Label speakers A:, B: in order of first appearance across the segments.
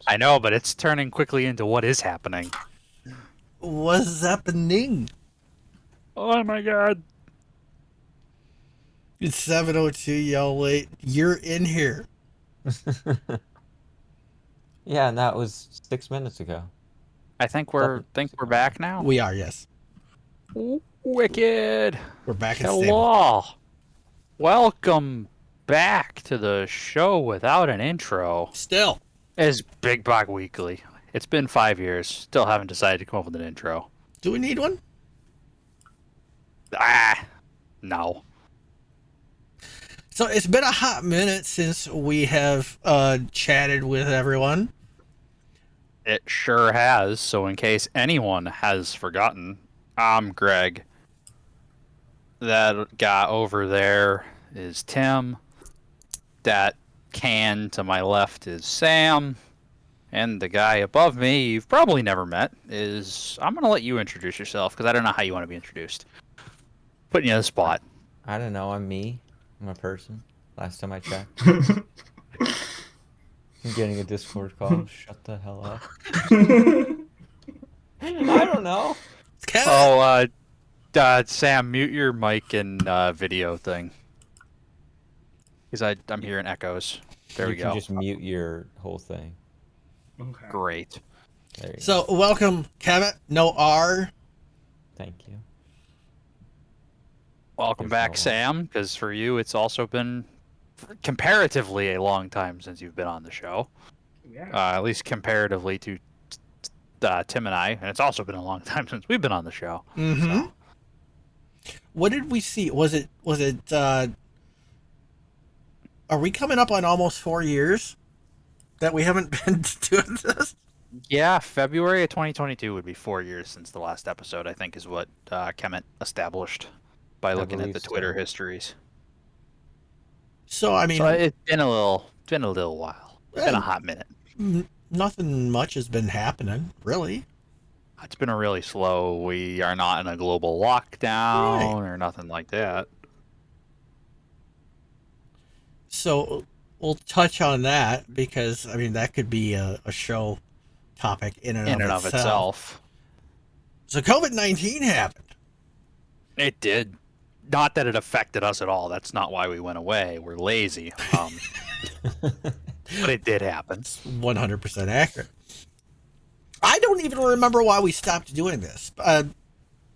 A: times.
B: I know, but it's turning quickly into what is happening.
C: What's happening?
B: Oh my god.
C: It's 7:02, y'all late. You're in here.
A: Yeah, and that was 6 minutes ago.
B: I think we're back now.
C: We are, yes.
B: Wicked.
C: We're back and stable.
B: Hello. Welcome back to the show without an intro.
C: Still.
B: It's Big Bog Weekly. It's been 5 years. Still haven't decided to come up with an intro.
C: Do we need one?
B: No.
C: So it's been a hot minute since we have chatted with everyone.
B: It sure has. So in case anyone has forgotten, I'm Greg. That guy over there is Tim. That can to my left is Sam. And the guy above me you've probably never met is... I'm going to let you introduce yourself because I don't know how you want to be introduced. Putting you on the spot.
A: I don't know. I'm me. I'm a person. Last time I checked. I'm getting a Discord call. Shut the hell up. I don't know.
B: Oh, Sam, mute your mic and video thing. Because I'm hearing echoes. There we
A: You
B: go.
A: can just mute your whole thing.
D: Okay.
B: Great.
A: There you
C: So welcome, Kevin. No R.
A: go. Thank you.
B: Welcome
A: There's
B: back,
A: no-
B: Sam, because for you it's also been comparatively a long time since you've been on the show.
D: Yeah.
B: At least comparatively to Tim and I, and it's also been a long time since we've been on the show.
C: Mm-hmm.
B: So,
C: What did we see? Was it are we coming up on almost 4 years that we haven't been doing this?
B: yeah, February of 2022 would be 4 years since the last episode, I think is what Kemet established by looking at
A: believe
B: the
A: so.
B: Twitter histories.
C: So I mean,
B: So it's been a little while. It's been a hot minute.
C: nothing much has been happening, really.
B: It's been a really slow. We are not in a global lockdown or nothing like that.
C: So we'll touch on that because I mean that could be a show topic in and of itself. So COVID-19 happened.
B: It did. Not that it affected us at all. That's not why we went away. We're lazy. But it did happen.
C: 100% accurate. I don't even remember why we stopped doing this.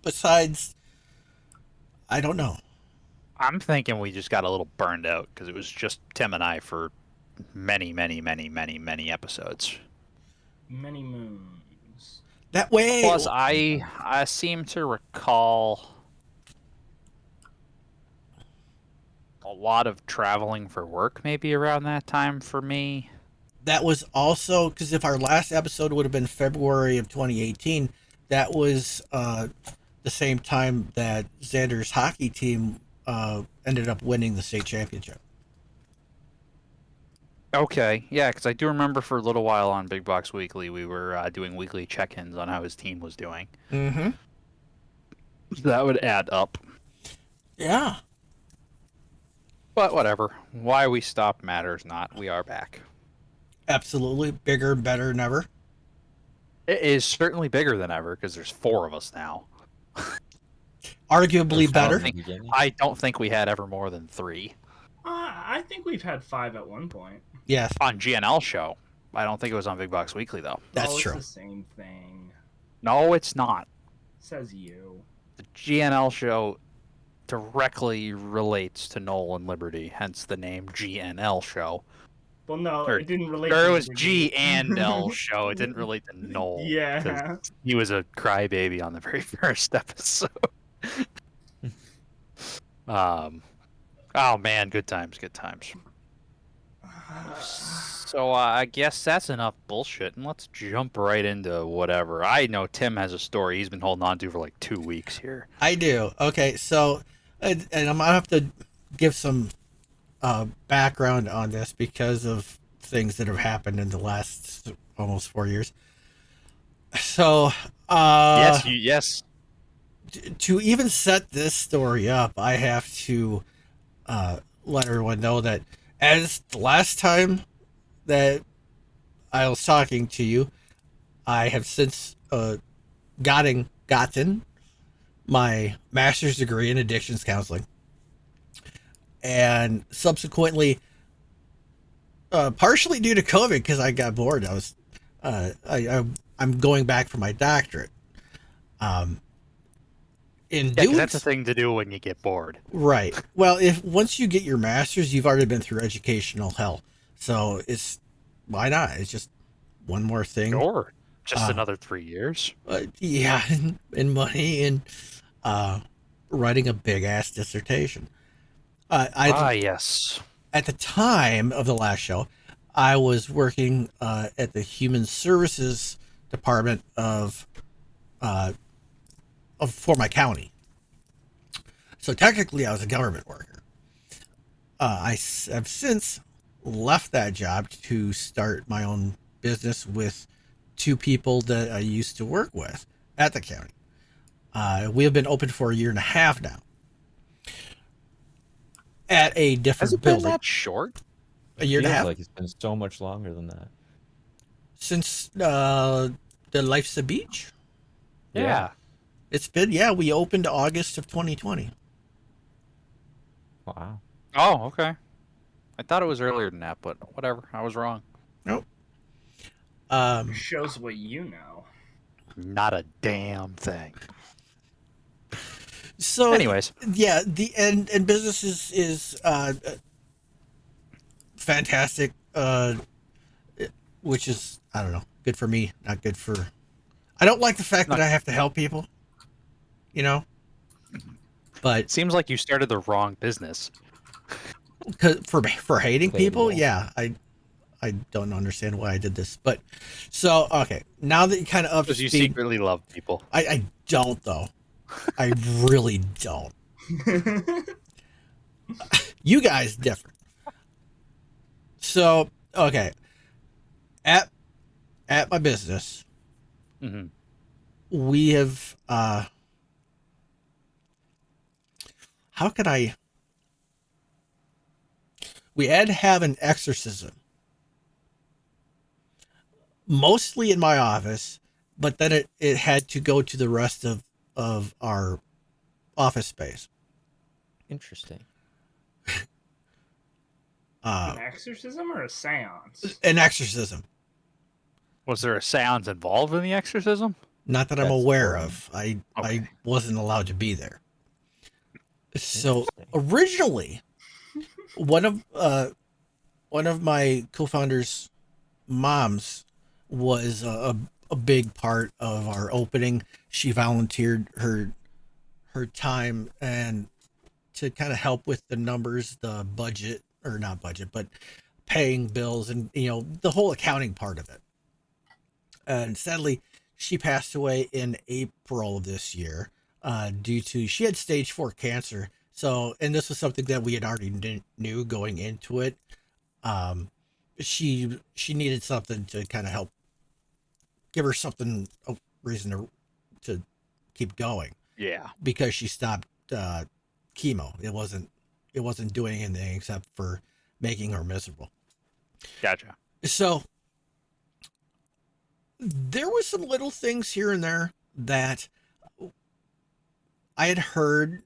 C: Besides, I don't know.
B: I'm thinking we just got a little burned out because it was just Tim and I for many episodes.
D: Many moons.
C: That way.
B: Plus, I seem to recall a lot of traveling for work maybe around that time for me.
C: That was also because if our last episode would have been February of 2018, that was the same time that Xander's hockey team ended up winning the state championship.
B: Okay, yeah, because I do remember for a little while on Big Box Weekly, we were doing weekly check-ins on how his team was doing.
C: Mm-hmm.
B: That would add up.
C: Yeah.
B: But whatever. Why we stopped matters not. We are back.
C: Absolutely. Bigger and better than ever.
B: It is certainly bigger than ever because there's 4 of us now.
C: Arguably
A: From
C: better.
A: the beginning.
B: I don't think we had ever more than 3
D: I think we've had 5 at one point.
C: Yes,
B: on GNL show. I don't think it was on Big Box Weekly though.
C: that's
D: oh,
C: true.
D: It's the same thing.
B: No, it's not.
D: Says you.
B: The GNL show directly relates to Noel and Liberty, hence the name GNL show.
D: Well, no,
B: Or-
D: it didn't relate.
B: Or
D: to
B: it was
D: Liberty.
B: G and L show. It didn't relate to Noel.
D: Yeah.
B: 'cause he was a crybaby on the very first episode. Oh man, good times. So I guess that's enough bullshit, and let's jump right into whatever. I know Tim has a story he's been holding on to for like 2 weeks here.
C: I do. Okay, so, and I'm gonna have to give some background on this because of things that have happened in the last almost 4 years. So,
B: Yes.
C: to even set this story up, I have to let everyone know that as the last time that I was talking to you, I have since gotten my master's degree in addictions counseling, and subsequently, partially due to COVID, because I got bored. I'm going back for my doctorate. In
B: Yeah, 'cause
C: doing
B: that's the thing to do when you get bored.
C: right. Well, if once you get your master's, you've already been through educational hell. So it's why not? It's just one more thing.
B: Sure. Just
C: Uh,
B: another 3 years.
C: Yeah, and money and writing a big ass dissertation.
B: Yes.
C: At the time of the last show, I was working at the Human Services Department for my county. So technically, I was a government worker. Have since left that job to start my own business with two people that I used to work with at the county. We have been open for a year and a half now at a
B: Has
C: different
B: it been
C: building.
B: that short?
C: A year and a
A: Feels
C: half
A: like it's been so much longer than that.
C: since the Life's a Beach.
B: Yeah.
C: It's been, we opened August of 2020.
A: Wow.
B: Oh, okay. I thought it was earlier than that, but whatever. I was wrong.
C: Nope.
D: Shows what you know.
B: Not a damn thing.
C: So
B: Anyways,
C: yeah, the and business is fantastic, which is, I don't know, good for me, not good for. I don't like the fact that I have to help people, you know. But
B: it seems like you started the wrong business.
C: for hating people,
A: Debatable.
C: yeah, I don't understand why I did this. But so okay, now that you kind of up to
B: Because you
C: speed,
B: secretly love people.
C: I don't though. I really don't. You guys different. So okay, at my business,
B: Hmm.
C: we have how could I? We had to have an exorcism, mostly in my office, but then it had to go to the rest of our office space.
A: Interesting.
D: An exorcism or a seance?
C: An exorcism.
B: Was there a seance involved in the exorcism?
C: Not that I'm
A: That's
C: aware
A: boring.
C: of. I
B: Okay.
C: wasn't allowed to be there. So
A: Interesting.
C: originally, one of my co-founders' moms was a big part of our opening. She volunteered her time and to kind of help with the numbers, the budget, or not budget, but paying bills and the whole accounting part of it. And sadly, she passed away in April of this year due to she had stage 4 cancer. So, and this was something that we had already knew going into it. She needed something to kind of help give her something, a reason to keep going,
B: Yeah.
C: because she stopped chemo. It wasn't doing anything except for making her miserable.
B: Gotcha.
C: So there were some little things here and there that I had heard.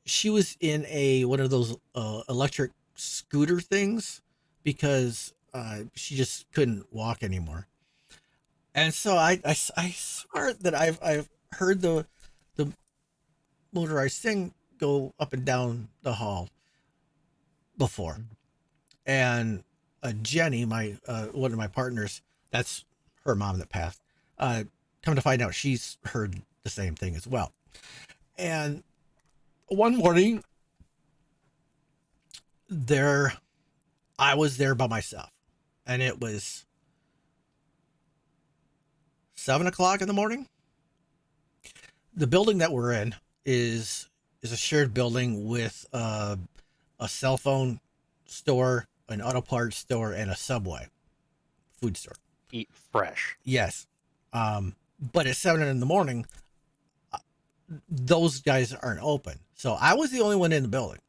C: She was in one of those electric scooter things because she just couldn't walk anymore. And so I swear that I've heard the motorized thing go up and down the hall before. And Jenny, my one of my partners, that's her mom that passed. Come to find out, she's heard the same thing as well. And one morning, I was there by myself, and it was 7:00 in the morning. The building that we're in is a shared building with a cell phone store, an auto parts store, and a Subway food store.
B: Eat fresh.
C: Yes. But at 7 in the morning, those guys aren't open. So I was the only one in the building.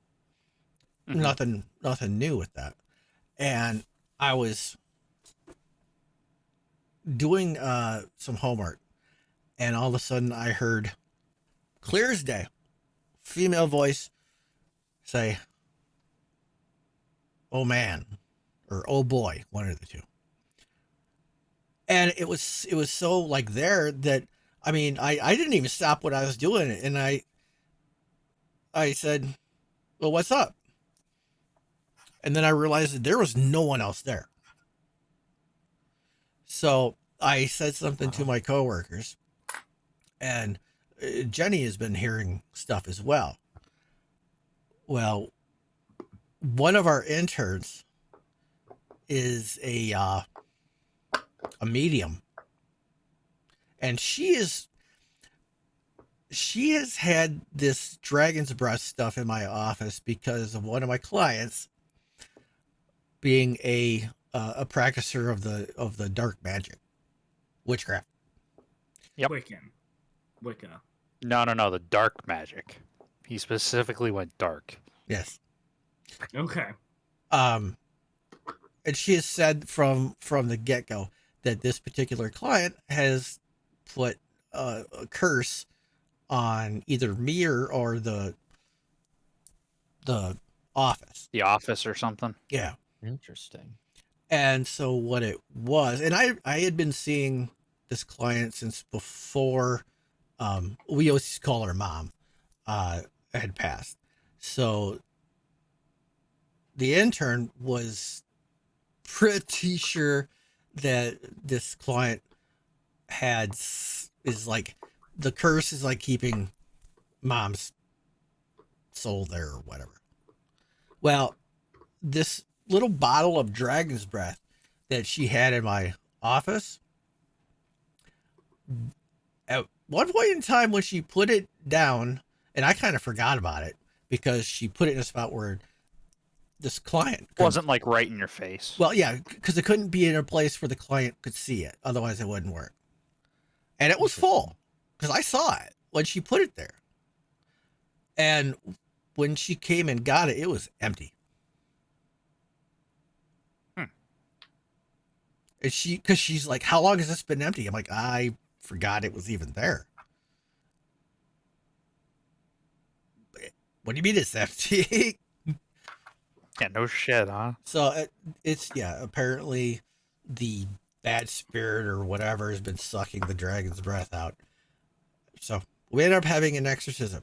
B: Mhm.
C: Nothing new with that. And I was doing some homework, and all of a sudden I heard, clear as day, female voice say, "Oh man," or "Oh boy," one of the two. And it was so like there that, I mean, I didn't even stop what I was doing, and I said, "Well, what's up?" And then I realized that there was no one else there. So I said something to my coworkers, and Jenny has been hearing stuff as well. Well, one of our interns is a medium, and she has had this dragon's breath stuff in my office because of one of my clients being a practicer of the dark magic, witchcraft.
B: Yep.
D: Wicca.
B: No, the dark magic. He specifically went dark.
C: Yes.
D: Okay.
C: And she has said from the get-go that this particular client has put a curse on either me or the office.
B: The office or something.
C: Yeah.
A: Interesting.
C: And so what it was, and I had been seeing this client since before we always call her mom had passed. So the intern was pretty sure that this client is like, the curse is like keeping mom's soul there or whatever. Well, this little bottle of dragon's breath that she had in my office, at one point in time when she put it down, and I kind of forgot about it because she put it in a spot where this client
B: Wasn't like right in your face.
C: well, yeah, because it couldn't be in a place where the client could see it, otherwise it wouldn't work. And it was full because I saw it when she put it there, and when she came and got it, it was empty. And because she's like, "How long has this been empty?" I'm like, "I forgot it was even there." What do you mean it's empty?
B: Yeah, no shit, huh?
C: So it's apparently the bad spirit or whatever has been sucking the dragon's breath out. So we ended up having an exorcism.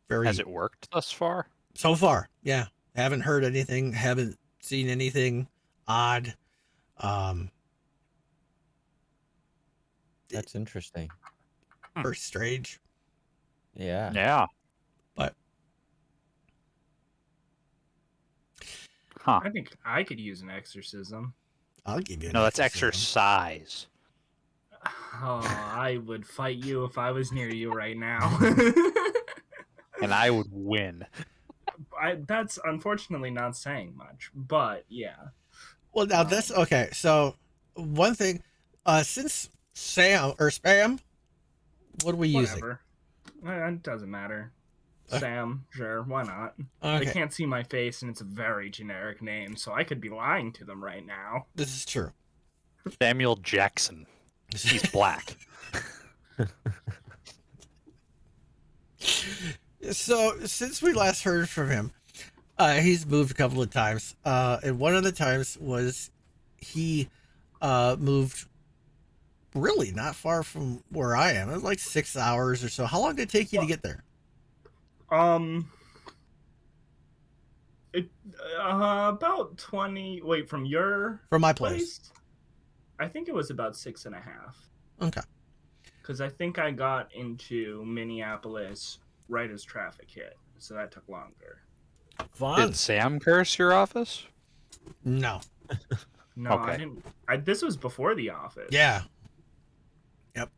B: Has it worked thus far?
C: So far, yeah. Haven't heard anything. Haven't seen anything odd.
A: That's interesting.
C: Or strange.
A: Yeah.
B: Yeah.
C: But
B: Huh.
D: I think I could use an exorcism.
C: I'll give you an
B: No, that's
C: exorcism.
B: exercise.
D: Oh, I would fight you if I was near you right now.
B: And I would win.
D: That's unfortunately not saying much, but yeah.
C: Well, now this okay. So one thing, since Sam or Spam, what are we using?
D: Whatever. It doesn't matter. Sam, sure, why not?
C: Okay,
D: They can't see my face, and it's a very generic name, so I could be lying to them right now.
C: this is true.
B: Samuel Jackson. He's black.
C: So since we last heard from him, he's moved a couple of times, and one of the times was he moved really not far from where I am. It was like 6 hours or so. How long did it take you to get there?
D: About 20. Wait, from your
C: From my place.
D: I think it was about 6.5.
C: Okay.
D: Because I think I got into Minneapolis right as traffic hit, so that took longer.
C: Fun.
B: Did Sam curse your office?
C: No.
D: No,
B: Okay.
D: I didn't. This was before the office.
C: Yeah. Yep.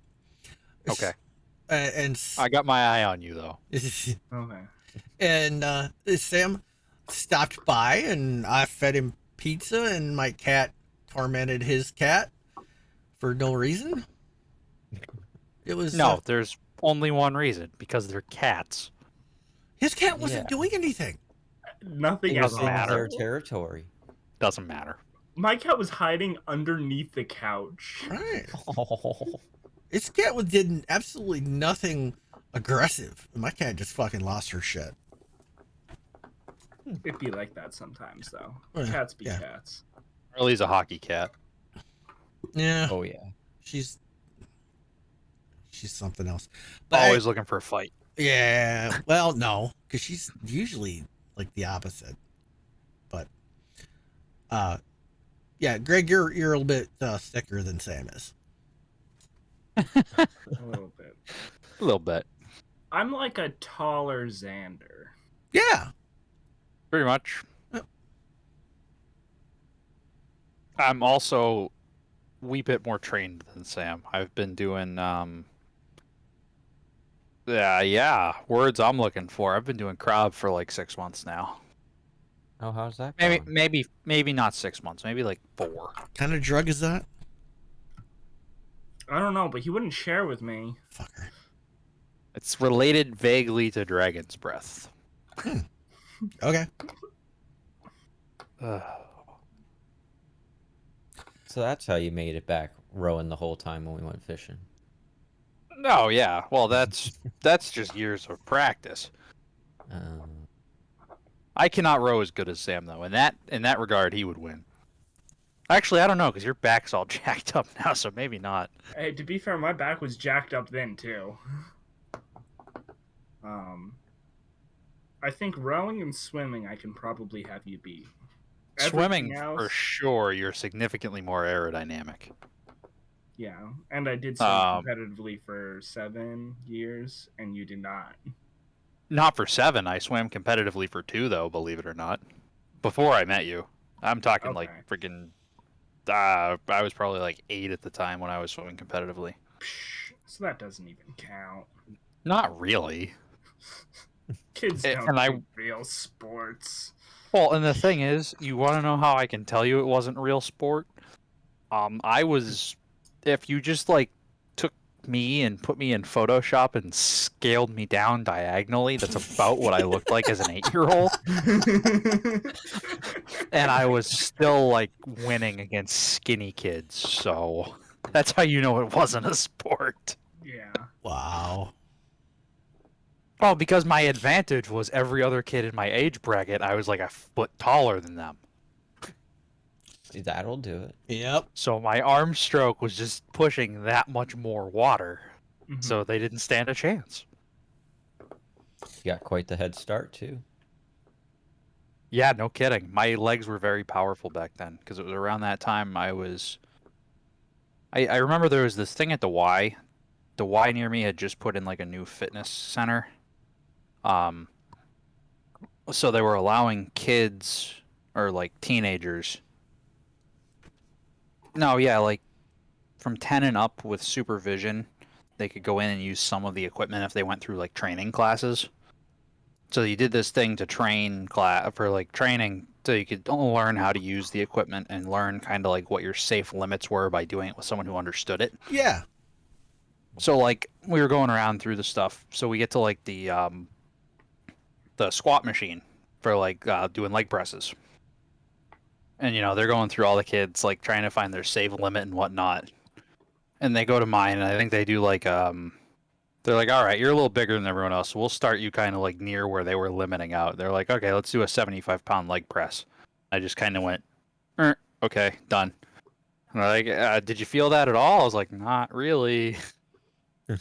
B: Okay.
C: And
B: I got my eye on you, though.
D: Okay.
C: and Sam stopped by, and I fed him pizza, and my cat tormented his cat for no reason. It was
B: No, there's only one reason. Because they're cats.
C: his cat wasn't doing anything.
D: Nothing
A: It
D: at
A: was
B: doesn't
A: in
D: all.
B: matter.
A: their territory.
B: Doesn't matter.
D: My cat was hiding underneath the couch.
C: Right.
A: Oh.
C: This cat did absolutely nothing aggressive. My cat just fucking lost her shit.
D: It'd be like that sometimes, though.
C: Yeah,
D: Cats be
C: yeah.
D: cats.
B: Charlie's a hockey cat.
C: Yeah,
A: Oh yeah.
C: she's something else. But
B: Always looking for a fight.
C: yeah, well, no, because she's usually like the opposite. But, yeah, Greg, you're a little bit thicker than Sam is.
D: A little bit.
B: A little bit.
D: I'm like a taller Xander.
C: Yeah,
B: Pretty much.
C: Yep.
B: I'm also a wee bit more trained than Sam. I've been doing words I'm looking for. I've been doing crowd for like 6 months now.
A: Oh, how's that
B: Maybe
A: going?
B: maybe not 6 months, maybe like 4.
C: kind of drug is that?
D: I don't know, but he wouldn't share with me.
C: Fucker.
B: It's related vaguely to Dragon's Breath.
C: Okay.
A: So that's how you made it back rowing the whole time when we went fishing.
B: No, yeah. Well, that's just years of practice. I cannot row as good as Sam though. In that regard, he would win. Actually, I don't know because your back's all jacked up now, so maybe not.
D: Hey, to be fair, my back was jacked up then too. I think rowing and swimming, I can probably have you beat.
B: Swimming
D: Everything
B: for
D: else-
B: sure, you're significantly more aerodynamic.
D: Yeah, and I did swim
B: Um,
D: competitively for 7 years, and you did not.
B: Not for 7. I swam competitively for 2, though. Believe it or not. Before I met you, I'm talking
D: Okay.
B: like freaking. I was probably like 8 at the time when I was swimming competitively.
D: Psh, so that doesn't even count.
B: Not really.
D: Kids
B: And
D: don't
B: I-
D: do real sports.
B: Well, and the thing is, you want to know how I can tell you it wasn't real sport? I was, if you just like took me and put me in Photoshop and scaled me down diagonally, that's about what I looked like as an 8-year-old, and I was still like winning against skinny kids. So that's how you know it wasn't a sport.
D: Yeah.
C: Wow.
B: Well, because my advantage was every other kid in my age bracket, I was like a foot taller than them.
A: That'll do it.
C: Yep.
B: So my arm stroke was just pushing that much more water,
D: Mhm.
B: so they didn't stand a chance.
A: You got quite the head start too.
B: Yeah, no kidding. My legs were very powerful back then because it was around that time I remember there was this thing at the Y. The Y near me had just put in like a new fitness center. So they were allowing kids or like teenagers. No, yeah, like from 10 and up with supervision, they could go in and use some of the equipment if they went through like training classes. So you did this thing to train for like training, so you could learn how to use the equipment and learn kind of like what your safe limits were by doing it with someone who understood it.
C: Yeah.
B: So like we were going around through the stuff, so we get to like the squat machine for like doing leg presses, and they're going through all the kids like trying to find their safe limit and whatnot, and they go to mine, and I think they do like they're like, all right, you're a little bigger than everyone else, so we'll start you kind of like near where they were limiting out. They're like, okay, let's do a 75-pound leg press. I just kind of went, okay, done. And they're like, did you feel that at all? I was like, not really.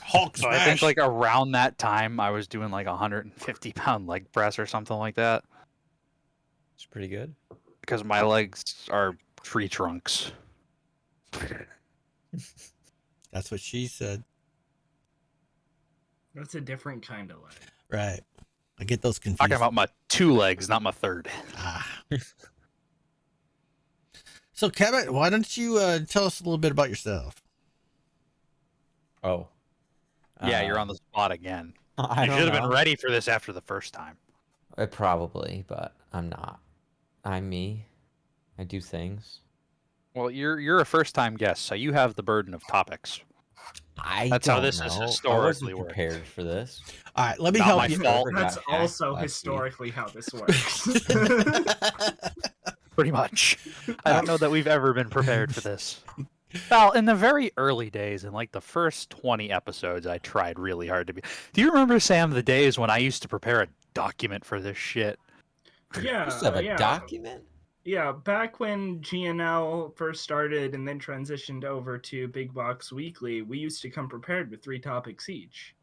C: Hulk
B: So I
C: smash.
B: think like around that time I was doing like a 150-pound leg press or something like that
A: It's pretty good.
B: because my legs are tree trunks.
C: That's what she said.
D: That's a different kind of leg.
C: Right. I get those confused.
B: Talking about my 2 legs, not my 3rd.
C: Ah. So, Kevin, why don't you tell us a little bit about yourself?
A: Oh.
B: Yeah, you're on the spot again.
A: I
B: You
A: don't
B: should have
A: know.
B: been ready for this after the first time.
A: Probably, but I'm not. I'm me. I do things.
B: Well, you're a first-time guest, so you have the burden of topics.
A: That's
B: how this is historically
A: I wasn't
B: worked.
A: prepared for this.
C: All right, let me
B: Not
C: help
B: my
C: you.
B: fault.
A: Server
D: That's
A: got hacked
D: also
A: last week.
D: historically how this works.
B: Pretty much. I don't know that we've ever been prepared for this. Well, in the very early days, in like the first 20 episodes, I tried really hard to be. Do you remember, Sam, the days when I used to prepare a document for this shit?
D: Yeah,
A: You still have a
D: yeah.
A: document?
D: Yeah, back when GNL first started and then transitioned over to Big Box Weekly, we used to come prepared with 3 topics each.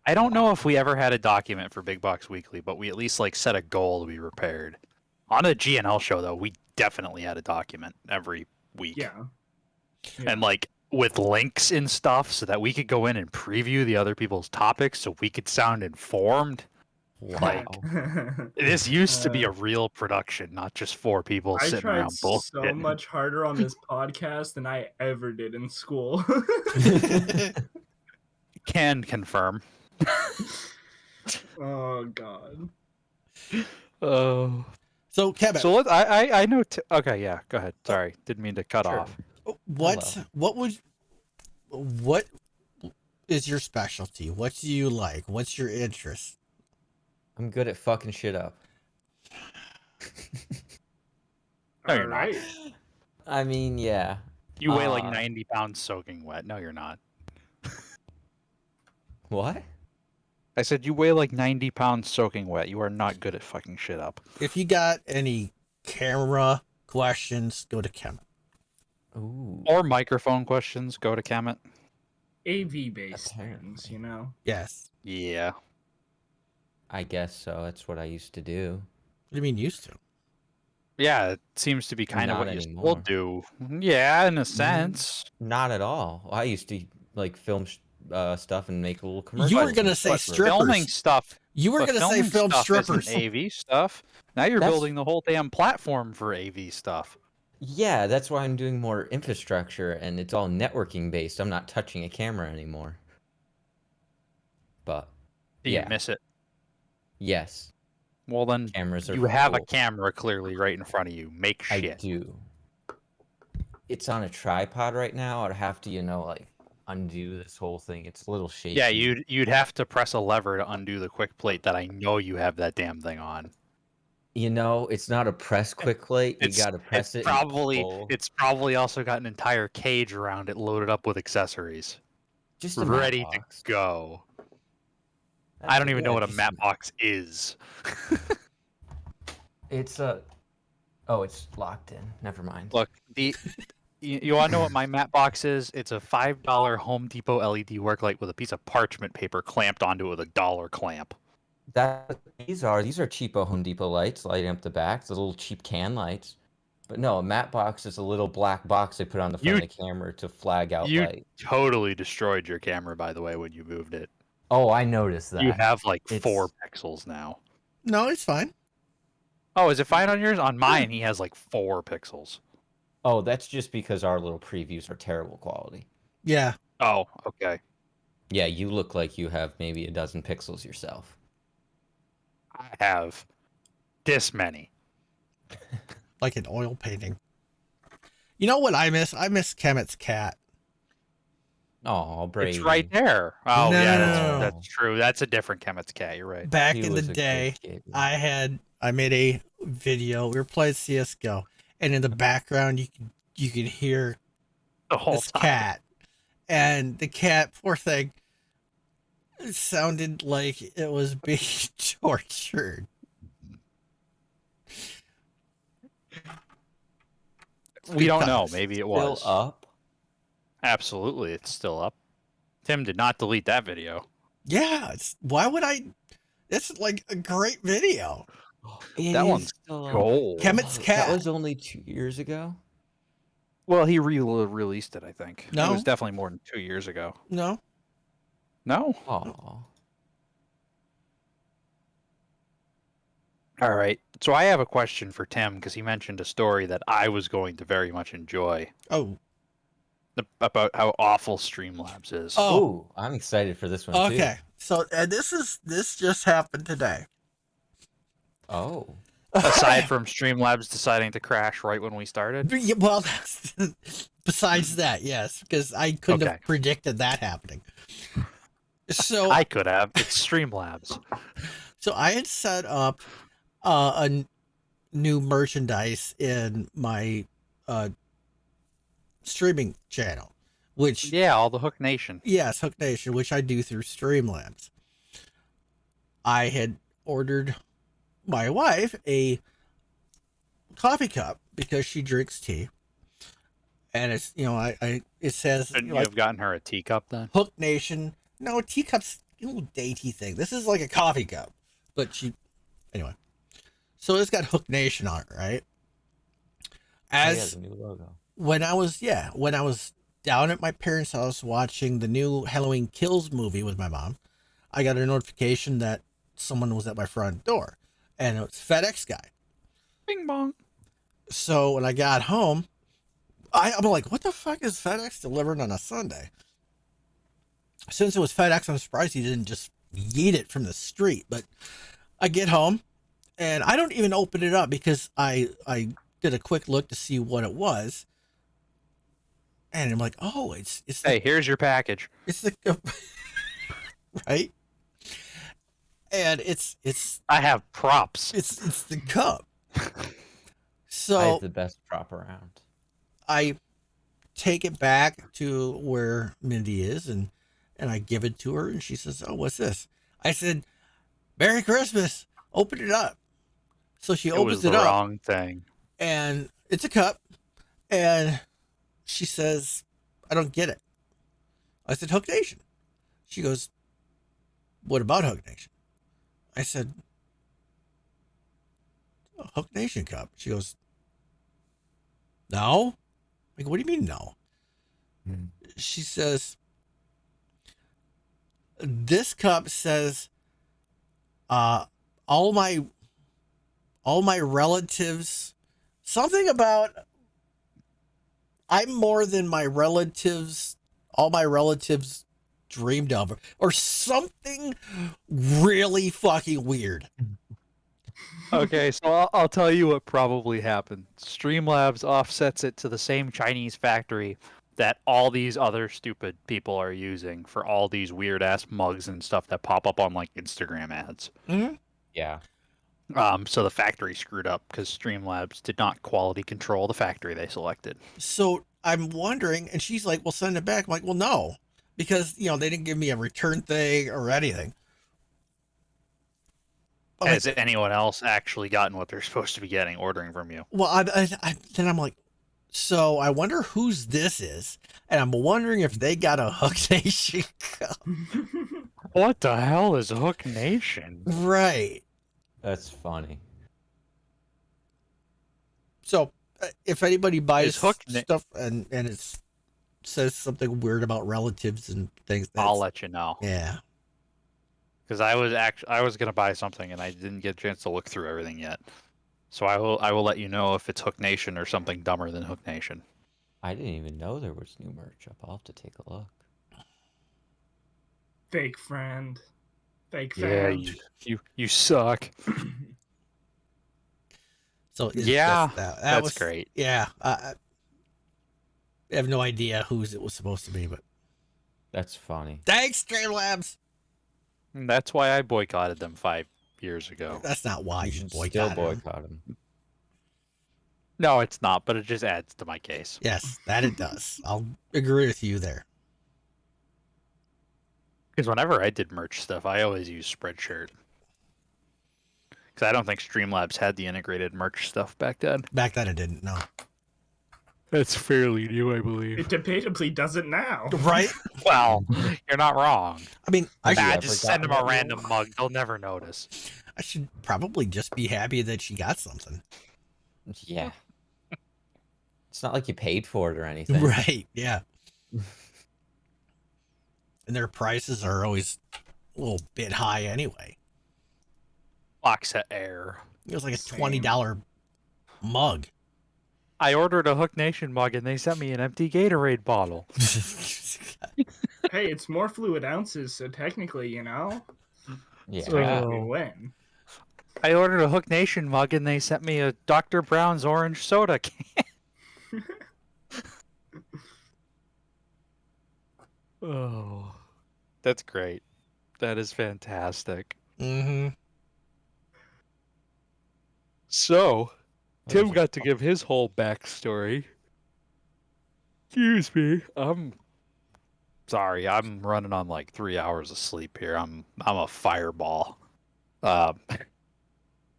B: I don't know if we ever had a document for Big Box Weekly, but we at least like set a goal to be prepared. On a GNL show, though, we definitely had a document every week.
D: Yeah.
B: And like with links and stuff so that we could go in and preview the other people's topics so we could sound informed.
A: Wow.
B: This used to be a real production, not just 4 people
D: I
B: sitting
D: tried
B: around bullshitting.
D: so much harder on this podcast than I ever did in school.
B: Can confirm.
D: Oh god.
B: Oh.
C: So Kevin,
B: So I know. Okay, yeah. Go ahead. Sorry, didn't mean to cut
A: Sure.
B: off.
C: what is your specialty? What do you like? What's your interest?
A: I'm good at fucking shit up.
B: No, you're not.
D: Alright.
A: I mean, yeah.
B: You weigh like
A: Uh,
B: 90 pounds soaking wet. No, you're not.
A: What?
B: I said you weigh like 90 pounds soaking wet. You are not good at fucking shit up.
C: If you got any camera questions, go to Kemet.
A: Ooh.
B: Or microphone questions, go to Kemet.
D: AV based
A: Apparently.
D: things, you know.
C: Yes.
B: Yeah.
A: I guess so. That's what I used to do.
C: What do you mean used to?
B: Yeah, it seems to be kind of
A: Not
B: what you still
A: anymore.
B: do. Yeah, in a sense.
A: Not at all. I used to like film stuff and make little commercials.
C: You were
A: and
C: gonna say
A: stuff for-
C: strippers.
B: Filming stuff.
C: You were
B: but
C: gonna say
B: filming
C: film
B: stuff isn't
C: strippers.
B: AV stuff. Now you're
A: That's-
B: building the whole damn platform for AV stuff.
A: Yeah, that's why I'm doing more infrastructure and it's all networking based. I'm not touching a camera anymore. But
B: Do you
A: Yeah.
B: miss it?
A: yes,
B: Well, then
A: cameras are
B: you have a
A: cool.
B: camera clearly right in front of you. Make
A: I
B: shit.
A: do. It's on a tripod right now. I'd have to, like undo this whole thing. It's a little shaky.
B: Yeah, you'd have to press a lever to undo the quick plate that I know you have that damn thing on.
A: It's not a press quick plate. You
B: It's-
A: gotta press it. and
B: Probably
A: pull.
B: it's probably also got an entire cage around it loaded up with accessories.
A: just a
B: Ready
A: mat
B: to
A: box.
B: go.
A: That's
B: I don't
A: it,
B: even
A: yeah,
B: know what a
A: just
B: mat box is.
A: It's a. Oh, it's locked in. Never mind.
B: Look, you want to know what my mat box is? It's a $5 Home Depot LED work light with a piece of parchment paper clamped onto it with a dollar clamp.
A: These are cheapo Home Depot lights lighting up the back. The little cheap can lights. But no, a mat box is a little black box they put on the front of the camera to flag out
B: You
A: light.
B: totally destroyed your camera, by the way, when you moved it.
A: Oh, I noticed that.
B: You have like
A: It's-
B: 4 pixels now.
C: No, it's fine.
B: Oh, is it fine on yours? On mine, he has like 4 pixels.
A: Oh, that's just because our little previews are terrible quality.
C: Yeah.
B: Oh, okay.
A: Yeah, you look like you have maybe a dozen pixels yourself.
B: I have this many.
C: Like an oil painting. You know what I miss? I miss Kemet's cat.
A: Oh, Brady.
B: It's right there. Oh, yeah,
C: No.
B: that's true. That's a different Kemet's cat. You're right.
C: Back
A: He
C: in the
A: was a good
C: day,
A: kid.
C: I made a video. We were playing CS:GO, and in the background you can hear
B: The whole
C: this
B: time.
C: cat, and the cat, poor thing, it sounded like it was being tortured.
B: We don't know.
C: times.
B: Maybe it
A: Still
B: was.
A: up.
B: Absolutely, it's still up. Tim did not delete that video.
C: Yeah, why would I? It's like a great video.
A: It
B: That
A: is
B: one's
A: still up.
B: Gold.
C: Kemet's cat.
A: That was only 2 years ago.
B: Well, he released it, I think. It
C: No.
B: was definitely more than 2 years ago.
C: No,
B: No?
A: Oh,
B: All right. So I have a question for Tim because he mentioned a story that I was going to very much enjoy
C: oh,
B: about how awful Streamlabs is.
C: Oh.
A: Ooh, I'm excited for this one too.
C: okay. So, and this just happened today.
A: Oh,
B: Aside from Streamlabs deciding to crash right when we started.
C: Yeah, well, besides that, yes, because I couldn't
B: Okay.
C: have predicted that happening. So,
B: I could have. It's Streamlabs.
C: so I had set up new merchandise in my streaming channel, which
B: Yeah, all the Hook Nation.
C: yes, Hook Nation, which I do through Streamlabs. I had ordered my wife a coffee cup because she drinks tea, and it's it says
B: Shouldn't you
C: like
B: have gotten her a teacup then?
C: Hook Nation. No, teacups, a little dainty thing. This is like a coffee cup, but anyway. So it's got Hook Nation on it, right? As
A: the new logo.
C: when I was down at my parents' house watching the new Halloween Kills movie with my mom, I got a notification that someone was at my front door, and it was FedEx guy.
B: Bing bong.
C: So when I got home, I'm like, what the fuck is FedEx delivering on a Sunday? Since it was FedEx, I'm surprised he didn't just yeet it from the street. But I get home, and I don't even open it up because I did a quick look to see what it was, and I'm like, oh, it's
B: Hey, here's your package.
C: it's the right, and it's
B: I have props.
C: it's the cup.
A: I
C: So
A: have the best prop around.
C: I take it back to where Mindy is, and I give it to her, and she says, "Oh, what's this?" I said, "Merry Christmas." Open it up. So she
B: It was
C: opens
B: the
C: it up,
B: wrong thing.
C: and it's a cup, and she says, "I don't get it." I said, "Hook Nation." She goes, "What about Hook Nation?" I said, "A Hook Nation cup." She goes, "No." Like, what do you mean no?
A: Hmm.
C: She says, "This cup says, all my relatives, something about I'm more than my relatives, all my relatives dreamed of, or something really fucking weird."
B: Okay, so I'll tell you what probably happened. Streamlabs offsets it to the same Chinese factory that all these other stupid people are using for all these weird ass mugs and stuff that pop up on like Instagram ads.
C: Mhm.
A: Yeah.
B: So the factory screwed up because Streamlabs did not quality control the factory they selected.
C: So I'm wondering, and she's like, "Well, send it back." I'm like, "Well, no, because they didn't give me a return thing or anything." I'm like,
B: Has anyone else actually gotten what they're supposed to be getting ordering from you?
C: well, then I'm like, so I wonder whose this is, and I'm wondering if they got a Hook Nation cup.
B: What the hell is Hook Nation?
C: Right.
A: That's funny.
C: So if anybody buys
B: Is Hook
C: stuff and it says something weird about relatives and things,
B: I'll let you know.
C: yeah.
B: Because I was gonna buy something and I didn't get a chance to look through everything yet. So I will let you know if it's Hook Nation or something dumber than Hook Nation.
A: I didn't even know there was new merch up. I'll have to take a look.
D: Fake friend. Fake
B: Yeah,
D: fan.
B: you suck.
C: So it's
B: Yeah,
C: just that
B: That's
C: was
B: great.
C: Yeah. I have no idea whose it was supposed to be, but
A: That's funny.
C: thanks, Streamlabs.
B: That's why I boycotted them 5 years ago.
C: That's not why you
A: should
C: boycott
A: still
C: them.
A: boycott them.
B: No, it's not, but it just adds to my case.
C: Yes, that it does. I'll agree with you there.
B: Because whenever I did merch stuff, I always use Spreadshirt. Because I don't think Streamlabs had the integrated merch stuff back then.
C: Back then, I didn't know.
B: That's fairly new, I believe.
D: It debatably doesn't now.
C: Right?
B: Well, you're not wrong.
C: I mean,
A: Have you
B: Nah,
A: ever
B: just send them
A: gotten
B: a
A: that
B: random mug. They'll never notice.
C: I should probably just be happy that she got something.
A: Yeah. It's not like you paid for it or anything.
C: Right? Yeah. And their prices are always a little bit high anyway.
B: Box set air.
C: It was like a
D: Same.
C: $20 mug.
B: I ordered a Hook Nation mug and they sent me an empty Gatorade bottle.
D: Hey, it's more fluid ounces, so technically,
A: Yeah.
D: we win.
B: I ordered a Hook Nation mug and they sent me a Dr. Brown's orange soda can. Oh, that's great. That is fantastic.
C: Mm-hmm.
B: So, Tim
A: was it?
B: got to give his whole backstory. Excuse me. I'm sorry. I'm running on like 3 hours of sleep here. I'm a fireball. Um,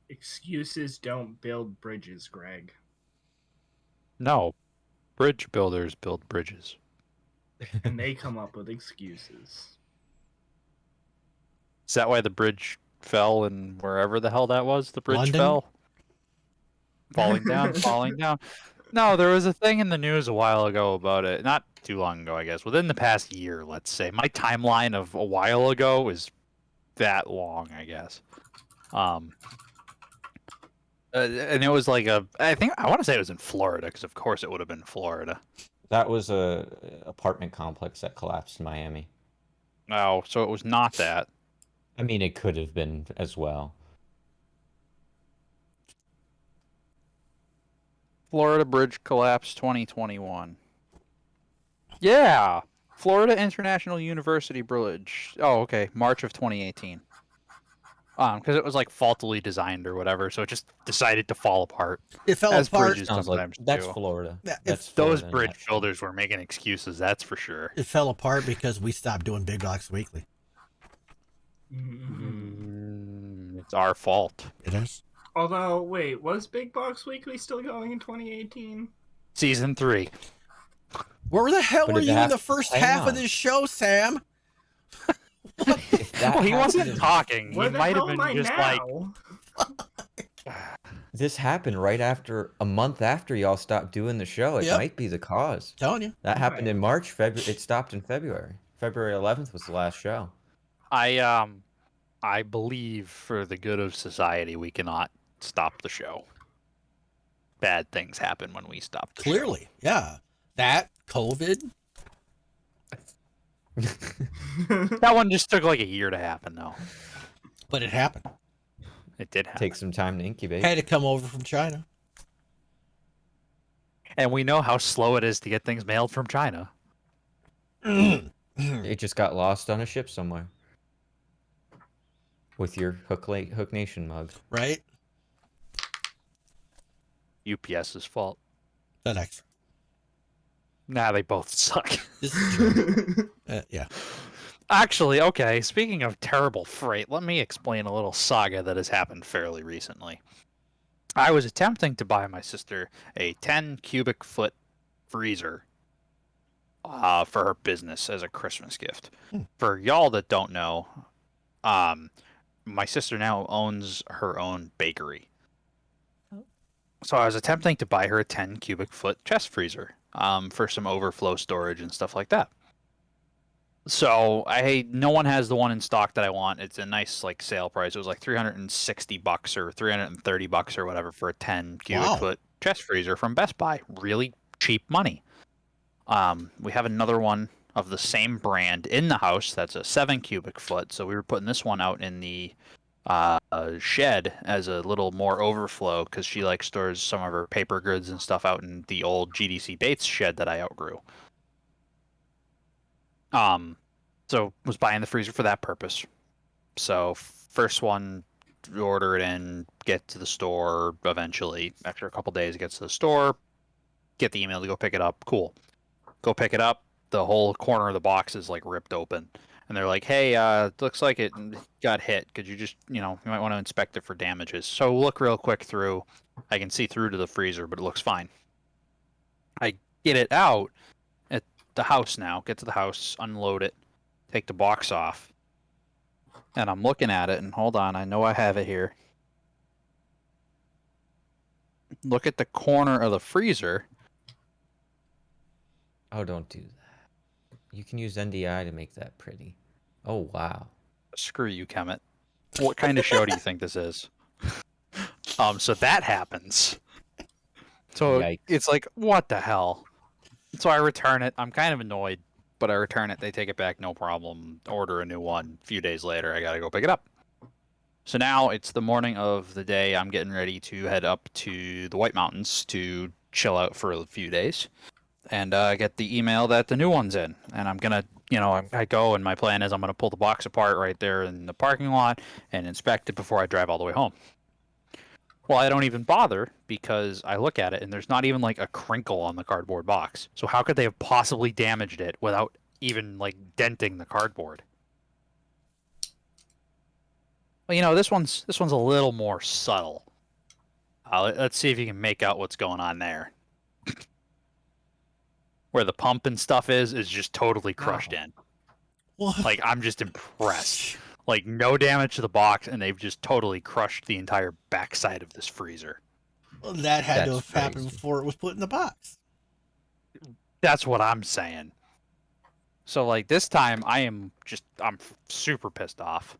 D: Excuses don't build bridges, Greg.
B: no, bridge builders build bridges.
D: And they come up with excuses.
B: Is that why the bridge fell and wherever the hell that was? The bridge
C: London?
B: fell, falling down, falling down. No, there was a thing in the news a while ago about it. Not too long ago, I guess. Within the past year, let's say. My timeline of a while ago is that long, I guess. And it was like I want to say it was in Florida, because of course it would have been Florida.
A: That was a apartment complex that collapsed in Miami.
B: Oh, so it was not that.
A: I mean, it could have been as well.
B: Florida bridge collapse 2021. Yeah, Florida International University Bridge. Oh, okay, March of 2018. Because it was like faultily designed or whatever, so it just decided to fall apart.
C: It fell
B: As
C: apart.
B: bridges
A: Sounds like
B: sometimes
A: that's
B: do.
A: Florida.
C: Yeah,
A: That's
B: Those
A: Florida in
B: bridge
A: that
B: builders were making excuses, that's for sure.
C: It fell apart because we stopped doing Big Box Weekly.
B: It's our fault.
C: It is.
D: Although, wait, was Big Box Weekly still going in 2018?
B: Season 3.
C: Where the hell
A: But
C: were
A: it
C: you in
A: hap-
C: the first
A: hang
C: half
A: on.
C: of this show, Sam?
A: If that
B: Well, he wasn't
A: happened-
B: talking.
D: Where
B: He
D: the
B: might
D: hell
B: have
D: am I
B: been just
D: now?
A: This happened right after a month after y'all stopped doing the show. It
C: Yep.
A: might be the cause.
C: Telling you.
A: That happened
D: Right.
A: in March. It stopped in February. February 11th was the last show.
B: I believe for the good of society we cannot stop the show. Bad things happen when we stop the show.
C: Clearly. Yeah. That, COVID.
B: That one just took like a year to happen though.
C: But it happened.
B: It did happen.
A: Take some time to incubate.
C: Had to come over from China.
B: And we know how slow it is to get things mailed from China.
A: It just got lost on a ship somewhere. With your Hook Nation mug.
C: Right?
B: UPS's fault.
C: That extra.
B: Nah, they both suck.
C: This is true. Yeah.
B: Actually, okay, speaking of terrible freight, let me explain a little saga that has happened fairly recently. I was attempting to buy my sister a 10 cubic foot freezer for her business as a Christmas gift. For y'all that don't know, my sister now owns her own bakery. So I was attempting to buy her a 10 cubic foot chest freezer for some overflow storage and stuff like that. So no one has the one in stock that I want. It's a nice like sale price. It was like $360 or $330 or whatever for a 10 cubic
C: Wow.
B: foot chest freezer from Best Buy. Really cheap money. We have another one of the same brand in the house that's a 7 cubic foot. So we were putting this one out in the shed as a little more overflow because she like stores some of her paper goods and stuff out in the old GDC Bates shed that I outgrew. So was buying the freezer for that purpose. So first one, order it in, get to the store eventually. After a couple days, it gets to the store, get the email to go pick it up. Cool. Go pick it up. The whole corner of the box is like ripped open. And they're like, hey, looks like it got hit. Could you just, you might want to inspect it for damages. So look real quick through. I can see through to the freezer, but it looks fine. I get it out at the house now. Get to the house, unload it, take the box off. And I'm looking at it, and hold on, I know I have it here. Look at the corner of the freezer.
A: Oh, don't do that. You can use NDI to make that pretty. Oh, wow.
B: Screw you, Kemet. What kind of show do you think this is? So that happens. So
A: Yikes.
B: it's like, what the hell? So I return it. I'm kind of annoyed, but I return it. They take it back, no problem. Order a new one. A few days later, I gotta go pick it up. So now it's the morning of the day I'm getting ready to head up to the White Mountains to chill out for a few days. And get the email that the new one's in. And I'm gonna, I go and my plan is I'm gonna pull the box apart right there in the parking lot and inspect it before I drive all the way home. Well, I don't even bother because I look at it and there's not even like a crinkle on the cardboard box. So how could they have possibly damaged it without even like denting the cardboard? Well, you know, this one's a little more subtle. Let's see if you can make out what's going on there. Where the pump and stuff is just totally crushed in.
C: What?
B: Like, I'm just impressed. Like, no damage to the box, and they've just totally crushed the entire backside of this freezer.
C: Well, that had to
A: That's
C: have happened
A: crazy.
C: before it was put in the box.
B: That's what I'm saying. So, like, this time, I'm super pissed off.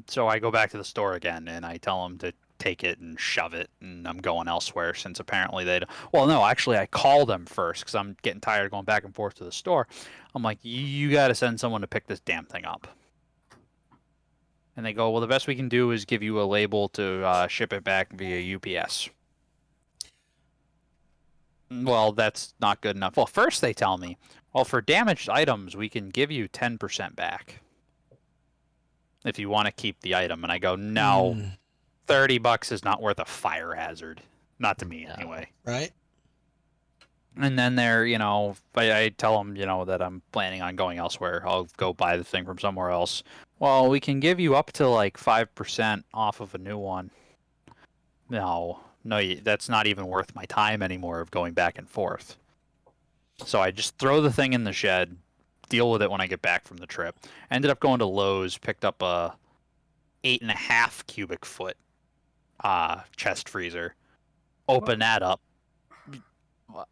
B: So I go back to the store again, and I tell them to take it and shove it, and I'm going elsewhere since apparently they don't. Well, no, actually, I call them first because I'm getting tired of going back and forth to the store. I'm like, you got to send someone to pick this damn thing up. And they go, well, the best we can do is give you a label to ship it back via UPS. Well, that's not good enough. Well, first they tell me, well, for damaged items, we can give you 10% back if you want to keep the item. And I go, no, $30 is not worth a fire hazard. Not to me,
A: No.
B: anyway.
C: Right?
B: And then they're, I tell them, that I'm planning on going elsewhere. I'll go buy the thing from somewhere else. Well, we can give you up to like 5% off of a new one. No, that's not even worth my time anymore of going back and forth. So I just throw the thing in the shed, deal with it when I get back from the trip. Ended up going to Lowe's, picked up a 8.5 cubic foot chest freezer. Open that up.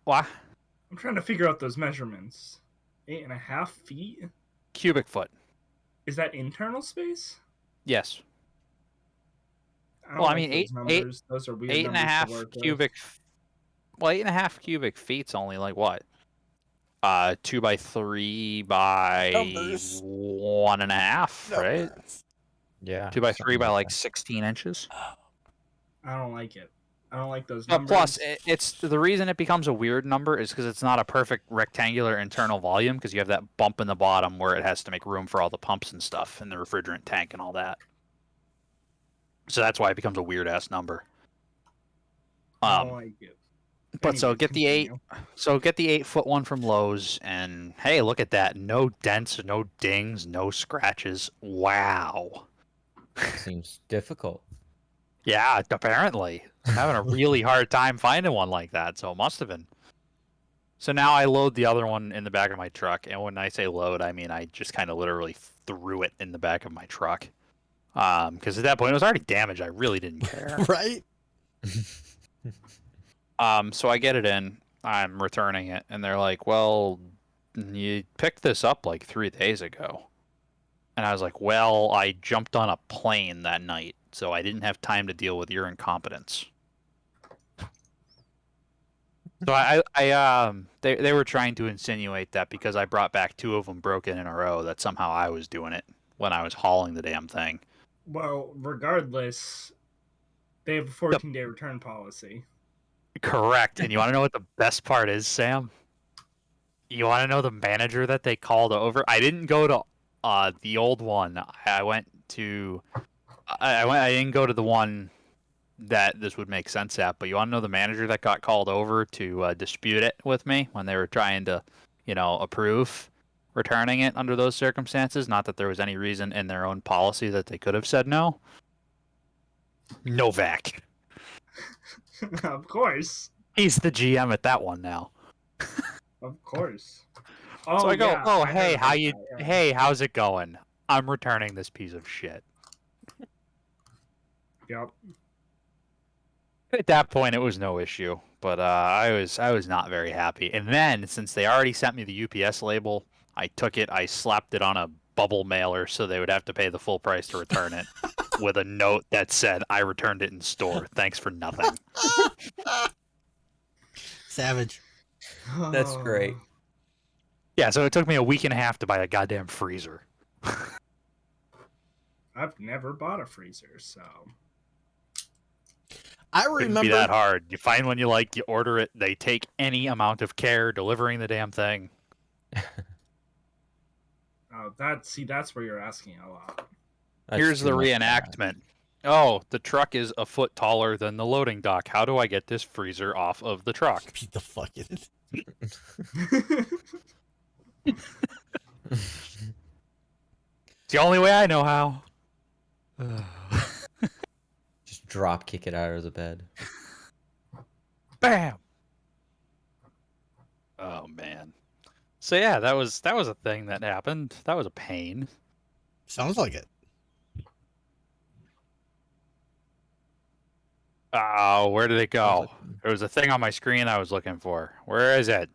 B: What?
D: I'm trying to figure out those measurements. 8.5 feet?
B: Cubic foot.
D: Is that internal space?
B: Yes.
D: don't
B: Well, I
D: like
B: mean,
D: those
B: eight-
D: numbers. Those are weird
B: Eight and a
D: numbers to
B: half
D: work with.
B: cubic. Well, 8.5 cubic feet's only like what? 2 by 3 by
C: Numbers.
B: 1.5, right?
A: Yeah.
B: 2 by 3 by
A: something
B: like
A: that.
B: 16 inches.
D: I don't like it. I don't like those numbers.
B: Plus, it's the reason it becomes a weird number is because it's not a perfect rectangular internal volume because you have that bump in the bottom where it has to make room for all the pumps and stuff and the refrigerant tank and all that. So that's why it becomes a weird ass number.
D: I don't like it.
B: But so
D: Anyways,
B: get the
D: continue.
B: get the 8-foot one from Lowe's, and hey, look at that! No dents, no dings, no scratches. Wow.
A: Seems difficult.
B: Yeah, apparently I'm having a really hard time finding one like that, so it must have been. So now I load the other one in the back of my truck, and when I say load, I mean I just kind of literally threw it in the back of my truck. Because at that point it was already damaged. I really didn't care.
C: Right?
B: So I get it in. I'm returning it, and they're like, "Well, you picked this up like 3 days ago." And I was like, "Well, I jumped on a plane that night, so I didn't have time to deal with your incompetence." So they were trying to insinuate that because I brought back 2 of them broken in a row, that somehow I was doing it when I was hauling the damn thing.
D: Well, regardless, they have a 14-day return policy.
B: Correct. And you want to know what the best part is, Sam? You want to know the manager that they called over? I didn't go to the old one. I went to I didn't go to the one that this would make sense at, but you want to know the manager that got called over to dispute it with me when they were trying to, approve returning it under those circumstances? Not that there was any reason in their own policy that they could have said no. Novak.
D: Of course.
B: He's the GM at that one now.
D: Of course. Oh,
B: So I go,
D: yeah,
B: "Oh,
D: I heard
B: hey,
D: about
B: how you?
D: that, yeah.
B: Hey, how's it going? I'm returning this piece of shit."
D: Yep.
B: At that point, it was no issue, but I was not very happy. And then, since they already sent me the UPS label, I took it, I slapped it on a bubble mailer so they would have to pay the full price to return it, with a note that said, "I returned it in store. Thanks for nothing."
C: Savage.
A: That's great.
B: Yeah, so it took me a week and a half to buy a goddamn freezer.
D: I've never bought a freezer, so
C: I
B: Couldn't
C: remember
B: be that hard. You find one you like, you order it. They take any amount of care delivering the damn thing.
D: that's where you're asking a lot.
A: That's
B: Here's
A: too
B: the
A: much to ask.
B: reenactment. Oh, the truck is a foot taller than the loading dock. How do I get this freezer off of the truck?
C: Beat the fuck in it.
B: It's the only way I know how.
A: Just drop kick it out of the bed.
B: Bam. Oh man. So yeah, that was a thing that happened. That was a pain.
C: Sounds like it.
B: Oh, where did it go? There was a thing on my screen I was looking for. Where is it?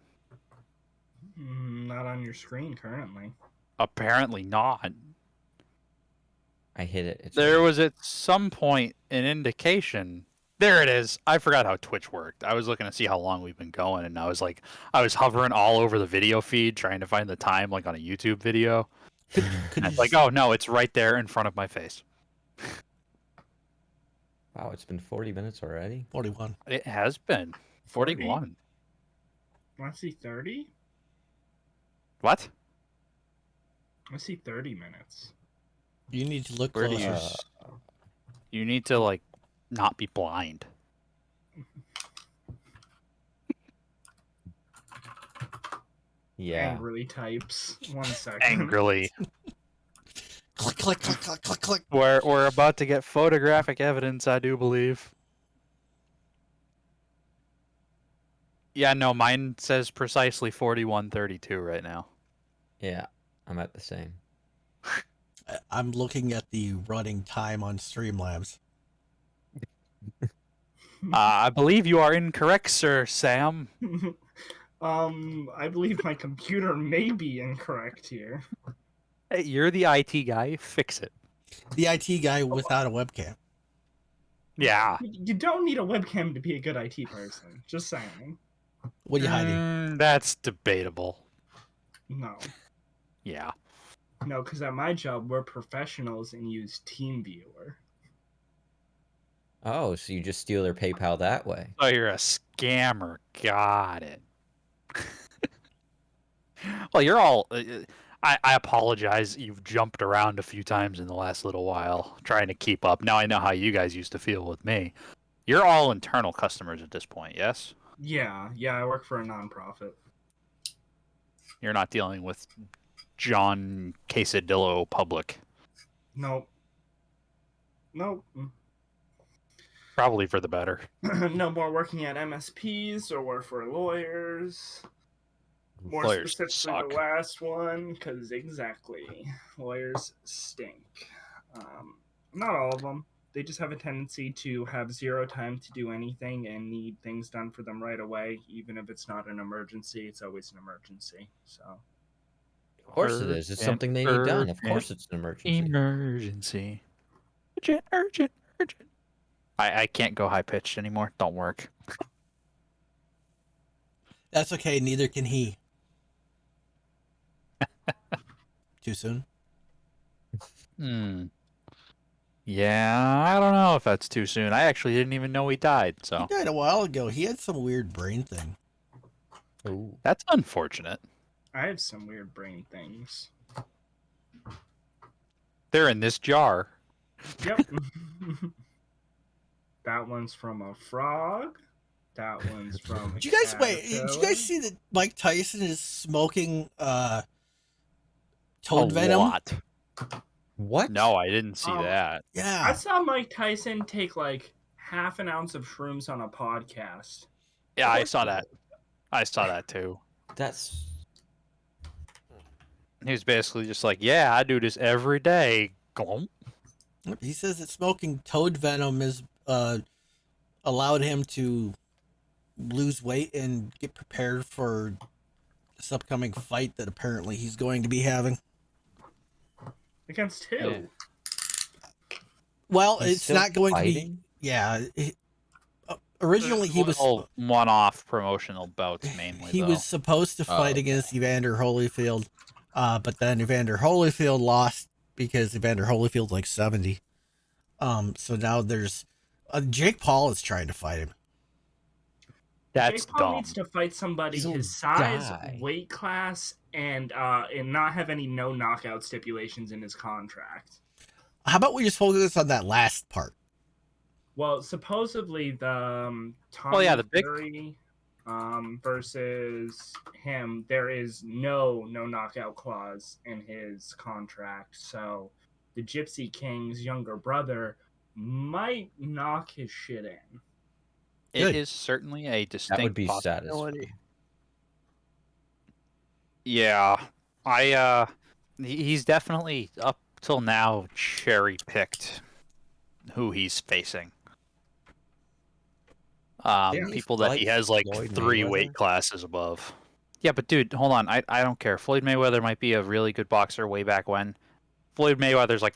D: Not on your screen currently.
B: Apparently not.
A: I hit it. It's
B: There was at some point an indication. There it is. I forgot how Twitch worked. I was looking to see how long we've been going, and I was hovering all over the video feed trying to find the time, like on a YouTube video.
C: Could
B: And
C: you
B: it's like, oh no, it's right there in front of my face.
A: Wow, it's been 40 minutes already.
C: 41.
B: It has been 41.
D: I see 30.
B: What?
D: I see 30 minutes.
C: You need to look
B: Where do
C: closer.
B: you? You need to like not be blind.
A: Yeah.
D: Angrily types. 1 second.
B: Angrily.
C: Click, click, click, click, click, click.
B: We're about to get photographic evidence, I do believe. Yeah, no, mine says precisely 41:32 right now.
A: Yeah. I'm at the same.
C: I'm looking at the running time on Streamlabs.
B: I believe you are incorrect, Sir Sam.
D: I believe my computer may be incorrect here.
B: Hey, you're the IT guy. Fix it.
C: The IT guy without a webcam.
B: Yeah.
D: You don't need a webcam to be a good IT person. Just saying.
C: What are you hiding?
B: That's debatable.
D: No.
B: Yeah.
D: No, because at my job, we're professionals and use TeamViewer.
A: Oh, so you just steal their PayPal that way.
B: Oh, you're a scammer. Got it. Well, you're all. I apologize. You've jumped around a few times in the last little while trying to keep up. Now I know how you guys used to feel with me. You're all internal customers at this point, yes?
D: Yeah, I work for a nonprofit.
B: You're not dealing with John Quesadillo Public.
D: Nope.
B: Probably for the better.
D: No more working at MSPs or work for lawyers. More
B: Lawyers
D: specifically,
B: suck.
D: the last one, because exactly, lawyers stink. Not all of them. They just have a tendency to have zero time to do anything and need things done for them right away. Even if it's not an emergency, it's always an emergency. So,
A: Of course it is. It's something they need done. Of course it's an emergency.
B: Emergency. Urgent. I can't go high pitched anymore. Don't work.
C: That's okay. Neither can he. Too soon?
B: Yeah, I don't know if that's too soon. I actually didn't even know he died, so
C: He died a while ago. He had some weird brain thing.
A: Ooh.
B: that's unfortunate.
D: I have some weird brain things.
B: They're in this jar.
D: Yep. That one's from a frog. That one's from.
C: Did you guys Did you guys see that Mike Tyson is smoking toad
B: a
C: venom?
B: lot.
A: What?
B: No, I didn't see
D: Oh.
B: that.
D: I
C: Yeah.
D: saw Mike Tyson take like half an ounce of shrooms on a podcast.
B: Yeah, I saw that. I saw that too.
A: That's
B: He was basically just like, "Yeah, I do this every day." Glump.
C: He says that smoking toad venom has allowed him to lose weight and get prepared for this upcoming fight that apparently he's going to be having.
D: Against who?
B: Yeah.
C: Well,
A: he's
C: it's
A: still
C: not going to
A: fighting?
C: be. Yeah. Originally, he was
B: one-off promotional bouts mainly.
C: he
B: though.
C: was supposed to fight against Evander Holyfield, but then Evander Holyfield lost because Evander Holyfield's like 70. So now there's Jake Paul is trying to fight him.
B: That's
D: Jake Paul
B: dumb.
D: needs to fight somebody
A: He's a
D: his size,
A: guy.
D: weight class, and not have any no knockout stipulations in his contract.
C: How about we just focus on that last part?
D: Well, supposedly the Tommy
B: Well, yeah, the big
D: Fury versus him, there is no knockout clause in his contract. So the Gypsy King's younger brother might knock his shit in.
B: it
C: Good.
B: is certainly a
A: That would
B: distinct
A: be
B: possibility.
A: satisfying.
B: Yeah, he's definitely up till now cherry picked who he's facing.
A: Didn't he
B: People that he
A: fight
B: has like
A: Floyd
B: 3
A: Mayweather?
B: weight classes above. Yeah, but dude, hold on. I don't care. Floyd Mayweather might be a really good boxer way back when. Floyd Mayweather's like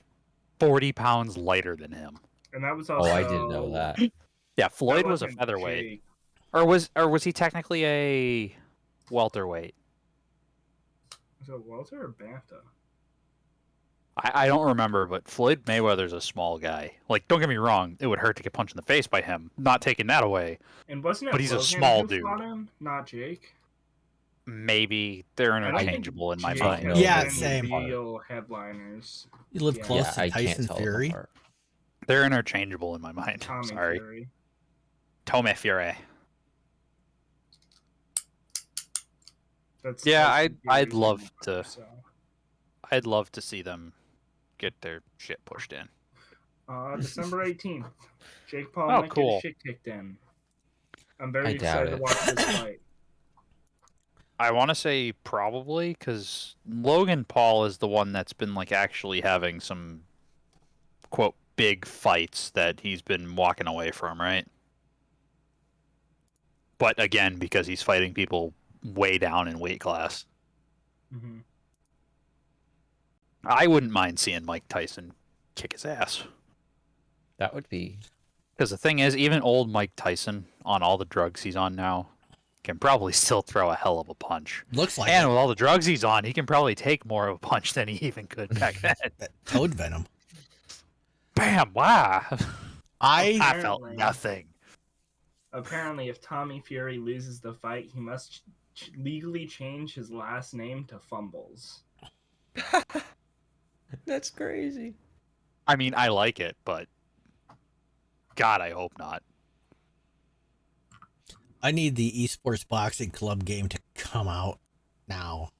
B: 40 pounds lighter than him.
D: And that was
A: Oh,
D: also
A: I didn't know that.
B: Yeah,
D: that
B: Floyd was a
D: wasn't
B: featherweight.
D: Jake.
B: Or was he technically a welterweight?
D: Was it Walter or Banta?
B: I don't remember, but Floyd Mayweather's a small guy. Like, don't get me wrong, it would hurt to get punched in the face by him. Not taking that away.
D: And wasn't it
B: But he's a
D: Logan
B: small
D: who
B: dude.
D: fought him, not Jake?
B: Maybe they're
D: I don't think
B: interchangeable in my
D: Jake
B: mind.
D: has
C: Yeah,
D: been
C: same.
D: real headliners.
C: You live
D: Yeah.
C: close
A: Yeah,
C: to
A: I can't
C: Tyson
A: tell them
C: Fury.
A: apart.
B: They're interchangeable in my mind.
D: Tommy
B: Sorry.
D: Fury.
B: Tome Fury.
D: That's
B: Yeah,
D: Tyson
B: I'd
D: Fury's
B: love
D: brother,
B: to-
D: So.
B: I'd love to see them get their shit pushed in.
D: December 18th. Jake Paul
B: Oh,
D: might
B: cool.
D: get his shit kicked in. I'm very
A: I doubt
D: excited to
A: it.
D: watch this fight.
B: I want to say probably because Logan Paul is the one that's been like actually having some quote big fights that he's been walking away from, right? But again, because he's fighting people way down in weight class,
D: hmm
B: I wouldn't mind seeing Mike Tyson kick his ass.
A: That would be.
B: Because the thing is, even old Mike Tyson, on all the drugs he's on now, can probably still throw a hell of a punch.
C: Looks like
B: And
C: it.
B: with all the drugs he's on, he can probably take more of a punch than he even could back then.
C: That toad venom.
B: Bam! Wow!
C: I
B: I felt
D: Apparently.
B: nothing.
D: Apparently, if Tommy Fury loses the fight, he must legally change his last name to Fumbles.
A: That's crazy.
B: I mean, I like it, but God, I hope not.
C: I need the esports boxing club game to come out now.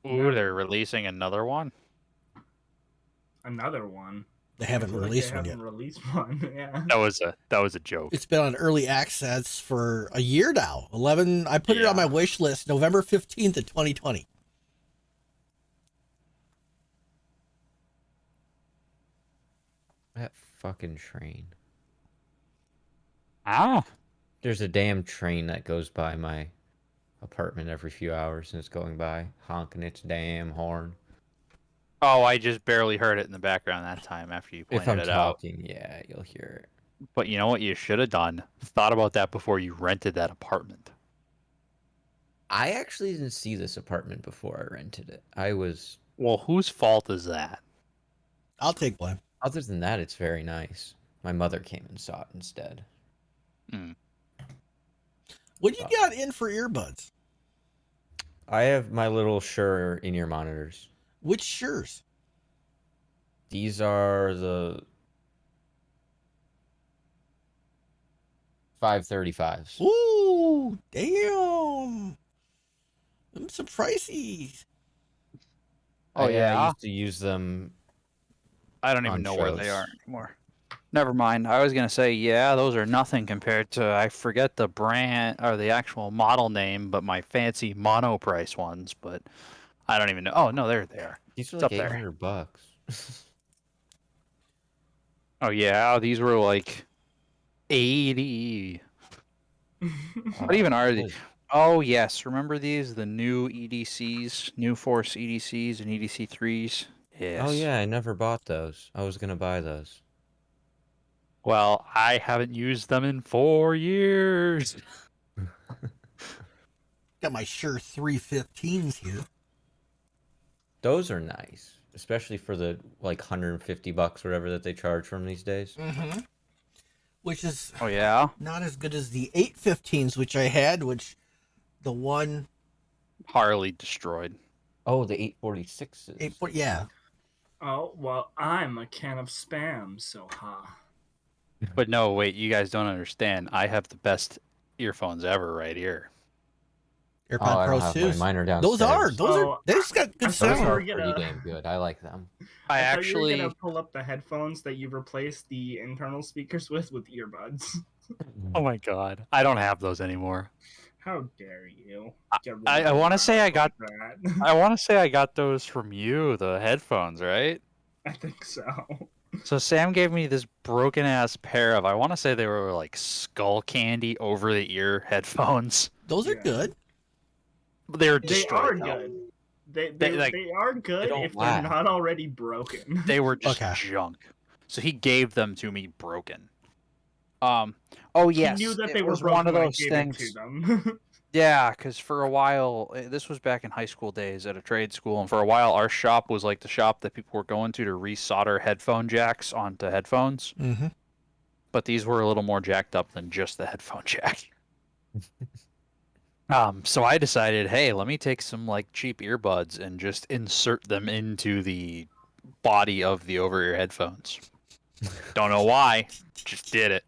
B: Ooh, they're releasing another one.
D: Another one.
C: They haven't
D: I feel like
C: released
D: they
C: one yet.
D: haven't released one. Yeah.
B: That was a joke.
C: It's been on early access for a year now. 11. I put it on
B: Yeah.
C: my wish list November 15th of 2020.
A: That fucking train.
B: Ah,
A: There's a damn train that goes by my apartment every few hours and it's going by, honking its damn horn.
B: oh, I just barely heard it in the background that time after you
A: If
B: pointed
A: I'm
B: it out.
A: talking, yeah, you'll hear it.
B: But you know what you should have done? Thought about that before you rented that apartment.
A: I actually didn't see this apartment before I rented it. I was.
B: Well, whose fault is that?
C: I'll take blame.
A: Other than that, it's very nice. My mother came and saw it instead.
C: What do you got in for earbuds?
A: I have my little Shure in-ear monitors.
C: Which Shures?
A: These are the 535s.
C: Ooh, damn. Them some pricey.
B: Oh,
A: I
B: yeah?
A: used to use them.
B: I don't even
A: On
B: know where they
A: shows.
B: are anymore. Never mind. I was gonna say, yeah, those are nothing compared to I forget the brand or the actual model name, but my fancy mono price ones. But I don't even know. Oh no, they're there.
A: These are
B: It's
A: like
B: up there.
A: $800.
B: Oh yeah, these were like 80. What even are these? Oh yes, remember these? The new EDCs, New Force EDCs and EDC3s. Yes.
A: Oh yeah, I never bought those. I was gonna buy those.
B: Well, I haven't used them in 4 years.
C: Got my Shure 315s here.
A: Those are nice, especially for the like $150 whatever that they charge from these days.
C: Mm-hmm. Which is
B: Oh yeah.
C: not as good as the 815s, which I had, which the one
B: Harley destroyed.
A: Oh, the 846s.
C: 8, yeah.
D: Oh, well, I'm a can of spam, so ha.
B: But no, wait, you guys don't understand. I have the best earphones ever right here.
A: Oh,
C: AirPod
A: I don't
C: Pros
A: have
C: 2s.
A: mine. Mine are downstairs.
C: Those are
D: Oh,
C: they've got good
D: I thought
A: Those
D: you
C: sound.
D: were
A: are pretty
D: gonna-
A: damn good. I like them.
B: I
D: thought you were
B: actually,
D: gonna pull up the headphones that you replaced the internal speakers with earbuds.
B: oh my god, I don't have those anymore.
D: How dare you? Get rid
B: I
D: of
B: wanna
D: them
B: say I
D: like
B: got-
D: that.
B: I want to say I got those from you, the headphones, right?
D: I think so.
B: So Sam gave me this broken ass pair of, I want to say they were like skull candy over the ear headphones.
C: Those are
D: Yeah.
C: good.
B: They were
D: They
B: destroyed.
D: are
B: though.
D: good. They
B: like-
D: are good
A: don't
D: if they're
A: last.
D: not already broken.
B: They were just
C: Okay.
B: junk. So he gave them to me broken. Oh yes,
D: He knew that
B: it
D: they were
B: was
D: broken
B: one of
D: when I
B: those
D: gave
B: things.
D: it to them.
B: Yeah, because for a while, this was back in high school days at a trade school, and for a while, our shop was like the shop that people were going to resolder headphone jacks onto headphones.
C: Mm-hmm.
B: But these were a little more jacked up than just the headphone jack. So I decided, hey, let me take some like cheap earbuds and just insert them into the body of the over-ear headphones. Don't know why, just did it.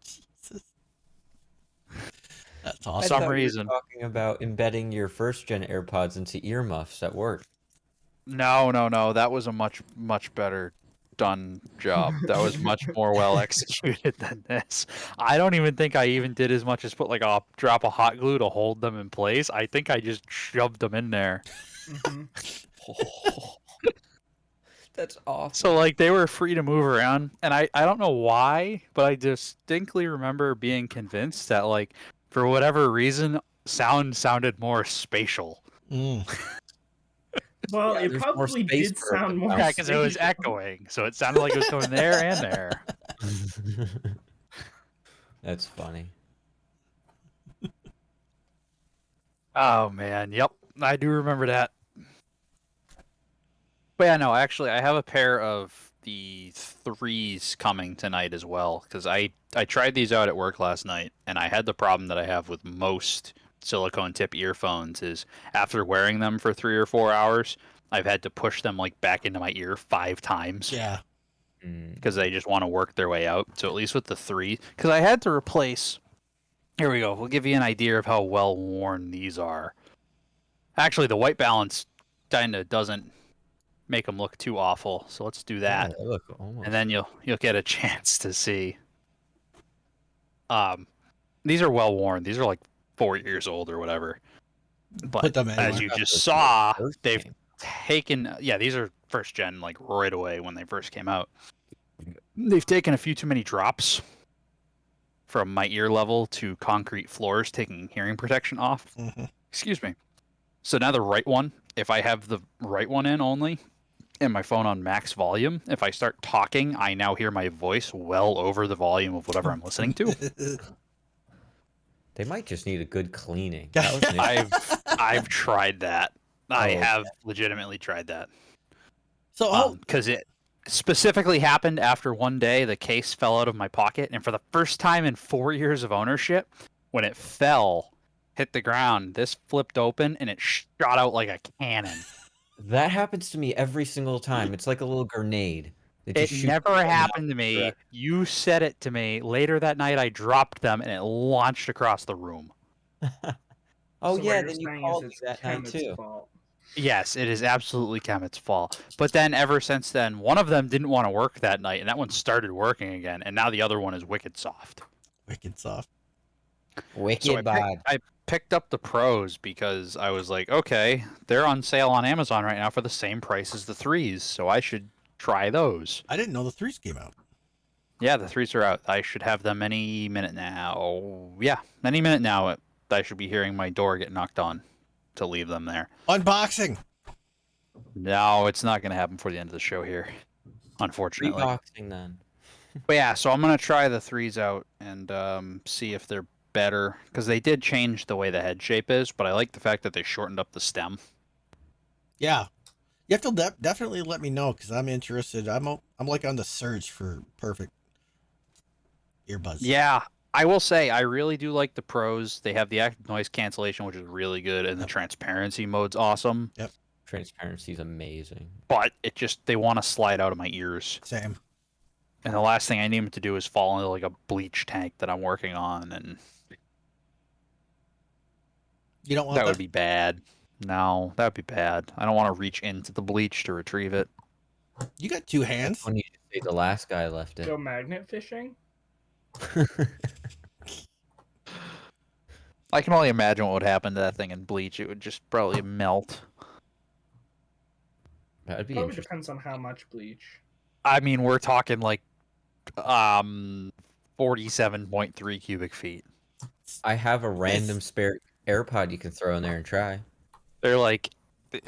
C: That's
A: I
C: awesome.
B: Some
A: thought you were
B: reason.
A: talking about embedding your first gen AirPods into earmuffs at work.
B: No, that was a much better done job. That was much more well executed than this. I don't even think I even did as much as put like a drop of hot glue to hold them in place. I think I just shoved them in there.
D: Mhm.
A: That's awesome.
B: So like they were free to move around, and I don't know why, but I distinctly remember being convinced that like for whatever reason sound sounded more spatial.
C: Mm.
D: Well,
A: Yeah,
D: it
A: there's more
D: probably
A: space
D: did
A: for it
D: sound
A: to
D: more.
A: bounce.
B: Yeah, because it was
D: spatial.
B: echoing, so it sounded like it was going there and there.
A: That's funny.
B: Oh man, yep, I do remember that. But yeah, no, actually, I have a pair of the 3s coming tonight as well because I tried these out at work last night, and I had the problem that I have with most silicone tip earphones is after wearing them for 3 or 4 hours, I've had to push them like back into my ear 5 times
C: Yeah.
B: because they just want to work their way out. So at least with the 3, because I had to replace. Here we go. We'll give you an idea of how well worn these are. Actually, the white balance kind of doesn't make them look too awful. So let's do that,
A: Yeah, they look almost.
B: and then you'll get a chance to see. These are well worn. These are like 4 years old or whatever. But
C: Put them
B: as
C: anywhere.
B: you
A: got
B: just
A: those
B: saw,
A: first
B: they've
A: game.
B: taken. Yeah, these are first gen, like right away when they first came out. They've taken a few too many drops from my ear level to concrete floors, taking hearing protection off.
C: Mhm.
B: Excuse me. So now the right one, if I have the right one in only, and my phone on max volume, if I start talking, I now hear my voice well over the volume of whatever I'm listening to.
A: They might just need a good cleaning. That was new.
B: I've tried that. I
A: Oh,
B: have legitimately tried that.
C: So,
B: Because it specifically happened after one day the case fell out of my pocket, and for the first time in 4 years of ownership, when it fell, hit the ground, this flipped open and it shot out like a cannon.
A: That happens to me every single time. It's like a little grenade.
B: It
A: just shoots
B: never
A: you in the
B: happened to me.
A: direction.
B: You said it to me. Later that night, I dropped them and it launched across the room.
A: Oh
D: So what
A: yeah,
D: you're
A: then you
D: saying
A: called
D: is
A: me
D: it's
A: that night
D: Kemet's
A: too.
D: fault.
B: Yes, it is absolutely Kemet's fault. But then ever since then, one of them didn't want to work that night, and that one started working again, and now the other one is wicked soft.
C: wicked soft.
A: Wicked
B: So
A: bad.
B: I picked up the pros because I was like, okay, they're on sale on Amazon right now for the same price as the 3s, so I should try those.
C: I didn't know the 3s came out.
B: Yeah, the 3s are out. I should have them any minute now. Yeah, any minute now. I should be hearing my door get knocked on to leave them there.
C: Unboxing.
B: No, it's not going to happen before the end of the show here, unfortunately.
A: Reboxing then.
B: But yeah, so I'm going to try the 3s out and see if they're better, because they did change the way the head shape is, but I like the fact that they shortened up the stem.
C: Yeah. You have to definitely let me know because I'm interested. I'm like on the search for perfect earbuds.
B: Yeah, I will say I really do like the pros. They have the active noise cancellation, which is really good, and the transparency mode's awesome.
A: Transparency is amazing.
B: But it just they want to slide out of my ears.
C: Same.
B: And the last thing I need him to do is fall into like a bleach tank that I'm working on, and
C: You don't want
B: that
C: that?
B: would be bad. No, that would be bad. I don't want to reach into the bleach to retrieve it.
C: You got two
A: That's
C: hands.
A: when you say the last guy left
D: Go
A: it.
D: magnet fishing.
B: I can only imagine what would happen to that thing in bleach. It would just probably melt.
A: That'd be
D: Probably
A: interesting.
D: depends on how much bleach.
B: I mean, we're talking like 47.3 cubic feet.
A: I have a random spare AirPod you can throw in there and try.
B: They're like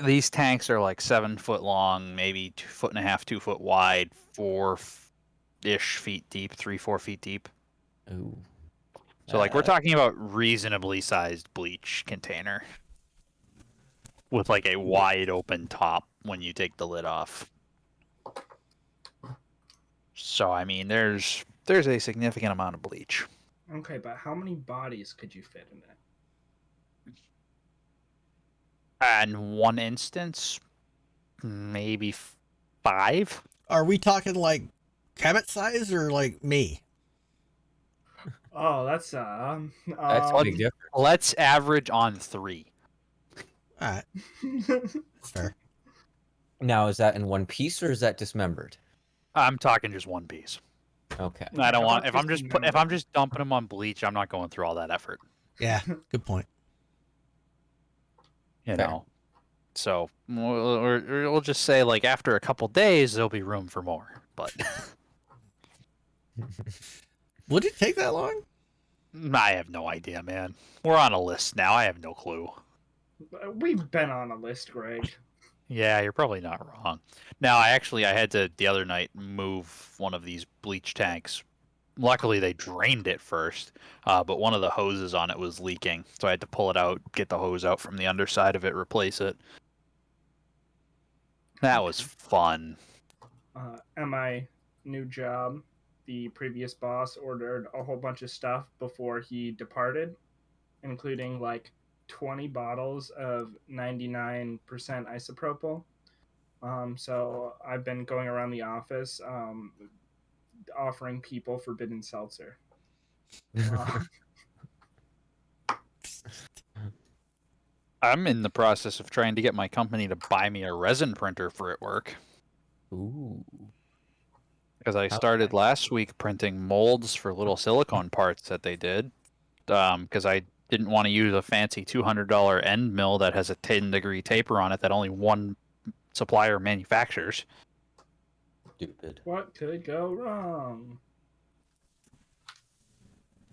B: these tanks are like 7 foot long, maybe 2.5 2 foot wide, 4-ish feet deep, 3-4 feet deep.
A: Ooh.
B: So like we're talking about reasonably sized bleach container with like a wide open top when you take the lid off. So I mean, there's a significant amount of bleach.
D: Okay, but how many bodies could you fit in it?
B: In one instance, maybe 5.
C: Are we talking like Cabot size or like me?
D: Oh, that's
A: That's a big difference.
B: Let's average on 3.
C: All right, that's fair.
A: Now, is that in one piece or is that dismembered?
B: I'm talking just one piece.
A: Okay.
B: I don't
D: How
B: want
D: about
B: if I'm just dumping them on bleach, I'm not going through all that effort.
C: Yeah, good point.
B: You
A: Fair.
B: know. So we'll just say like after a couple days there'll be room for more. But
C: Would it take that long?
B: I have no idea, man. We're on a list now. I have no clue.
D: We've been on a list, Greg.
B: Yeah, you're probably not wrong. Now, I had to the other night move one of these bleach tanks. Luckily, they drained it first, but one of the hoses on it was leaking, so I had to pull it out, get the hose out from the underside of it, replace it. That was fun.
D: At my new job, the previous boss ordered a whole bunch of stuff before he departed, including like 20 bottles of 99% isopropyl. So I've been going around the office offering people forbidden seltzer.
B: I'm in the process of trying to get my company to buy me a resin printer for at work.
A: Ooh.
B: Because I started last week printing molds for little silicone parts that they did. Because I didn't want to use a fancy $200 end mill that has a 10-degree taper on it that only one supplier manufactures.
A: Stupid.
D: What could go wrong?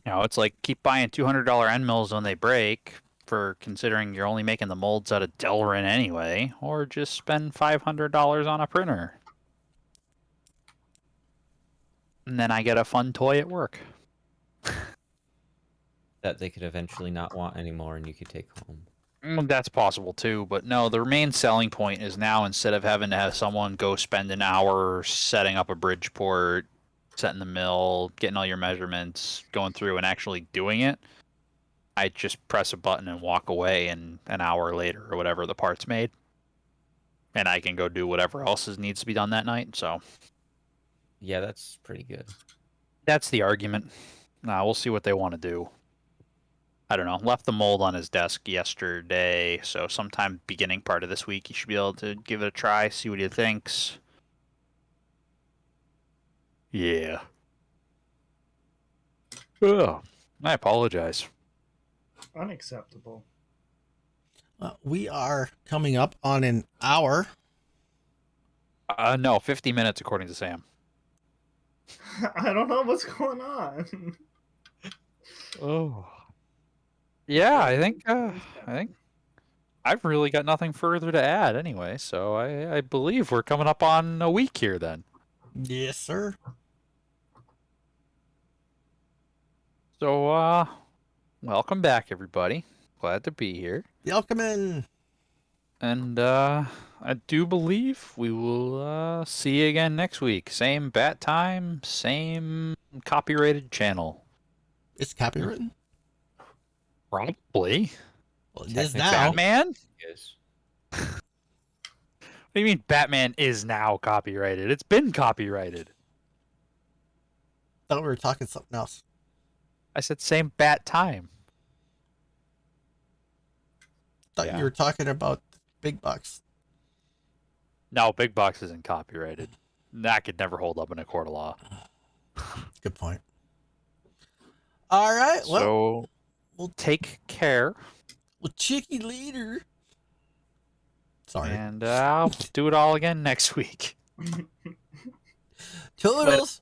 B: You know, it's like keep buying $200 end mills when they break, for considering you're only making the molds out of Delrin anyway, or just spend $500 on a printer. And then I get a fun toy at work.
A: That they could eventually not want anymore and you could take home.
B: That's possible too, but no, the main selling point is now instead of having to have someone go spend an hour setting up a Bridgeport, setting the mill, getting all your measurements, going through and actually doing it, I just press a button and walk away, and an hour later or whatever the part's made. And I can go do whatever else needs to be done that night, so
A: Yeah, that's pretty good.
B: that's the argument. Now we'll see what they want to do. I don't know. Left the mold on his desk yesterday, so sometime beginning part of this week, he should be able to give it a try, see what he thinks. Yeah. Oh, I apologize.
D: Unacceptable.
C: We are coming up on an hour.
B: No, 50 minutes according to Sam.
D: I don't know what's going on.
B: Oh. Yeah, I think I've really got nothing further to add anyway, so I believe we're coming up on a week here then.
C: Yes, sir.
B: So welcome back everybody. Glad to be here.
C: Welcome in.
B: And I do believe we will see you again next week. Same bat time, same copyrighted channel.
C: It's copywritten.
B: Probably.
C: Well, it is
A: Technically,
C: now.
B: Batman?
A: Yes.
B: What do you mean Batman is now copyrighted? It's been copyrighted.
C: thought we were talking something else.
B: I said same bat time.
C: Thought
B: Yeah.
C: you were talking about big bucks.
B: No, big box isn't copyrighted. That could never hold up in a court of law.
C: Good point. All right. Well,
B: So
C: we'll
B: take care,
C: we'll check you later. Sorry.
B: and I'll do it all again next week.
C: Toodles.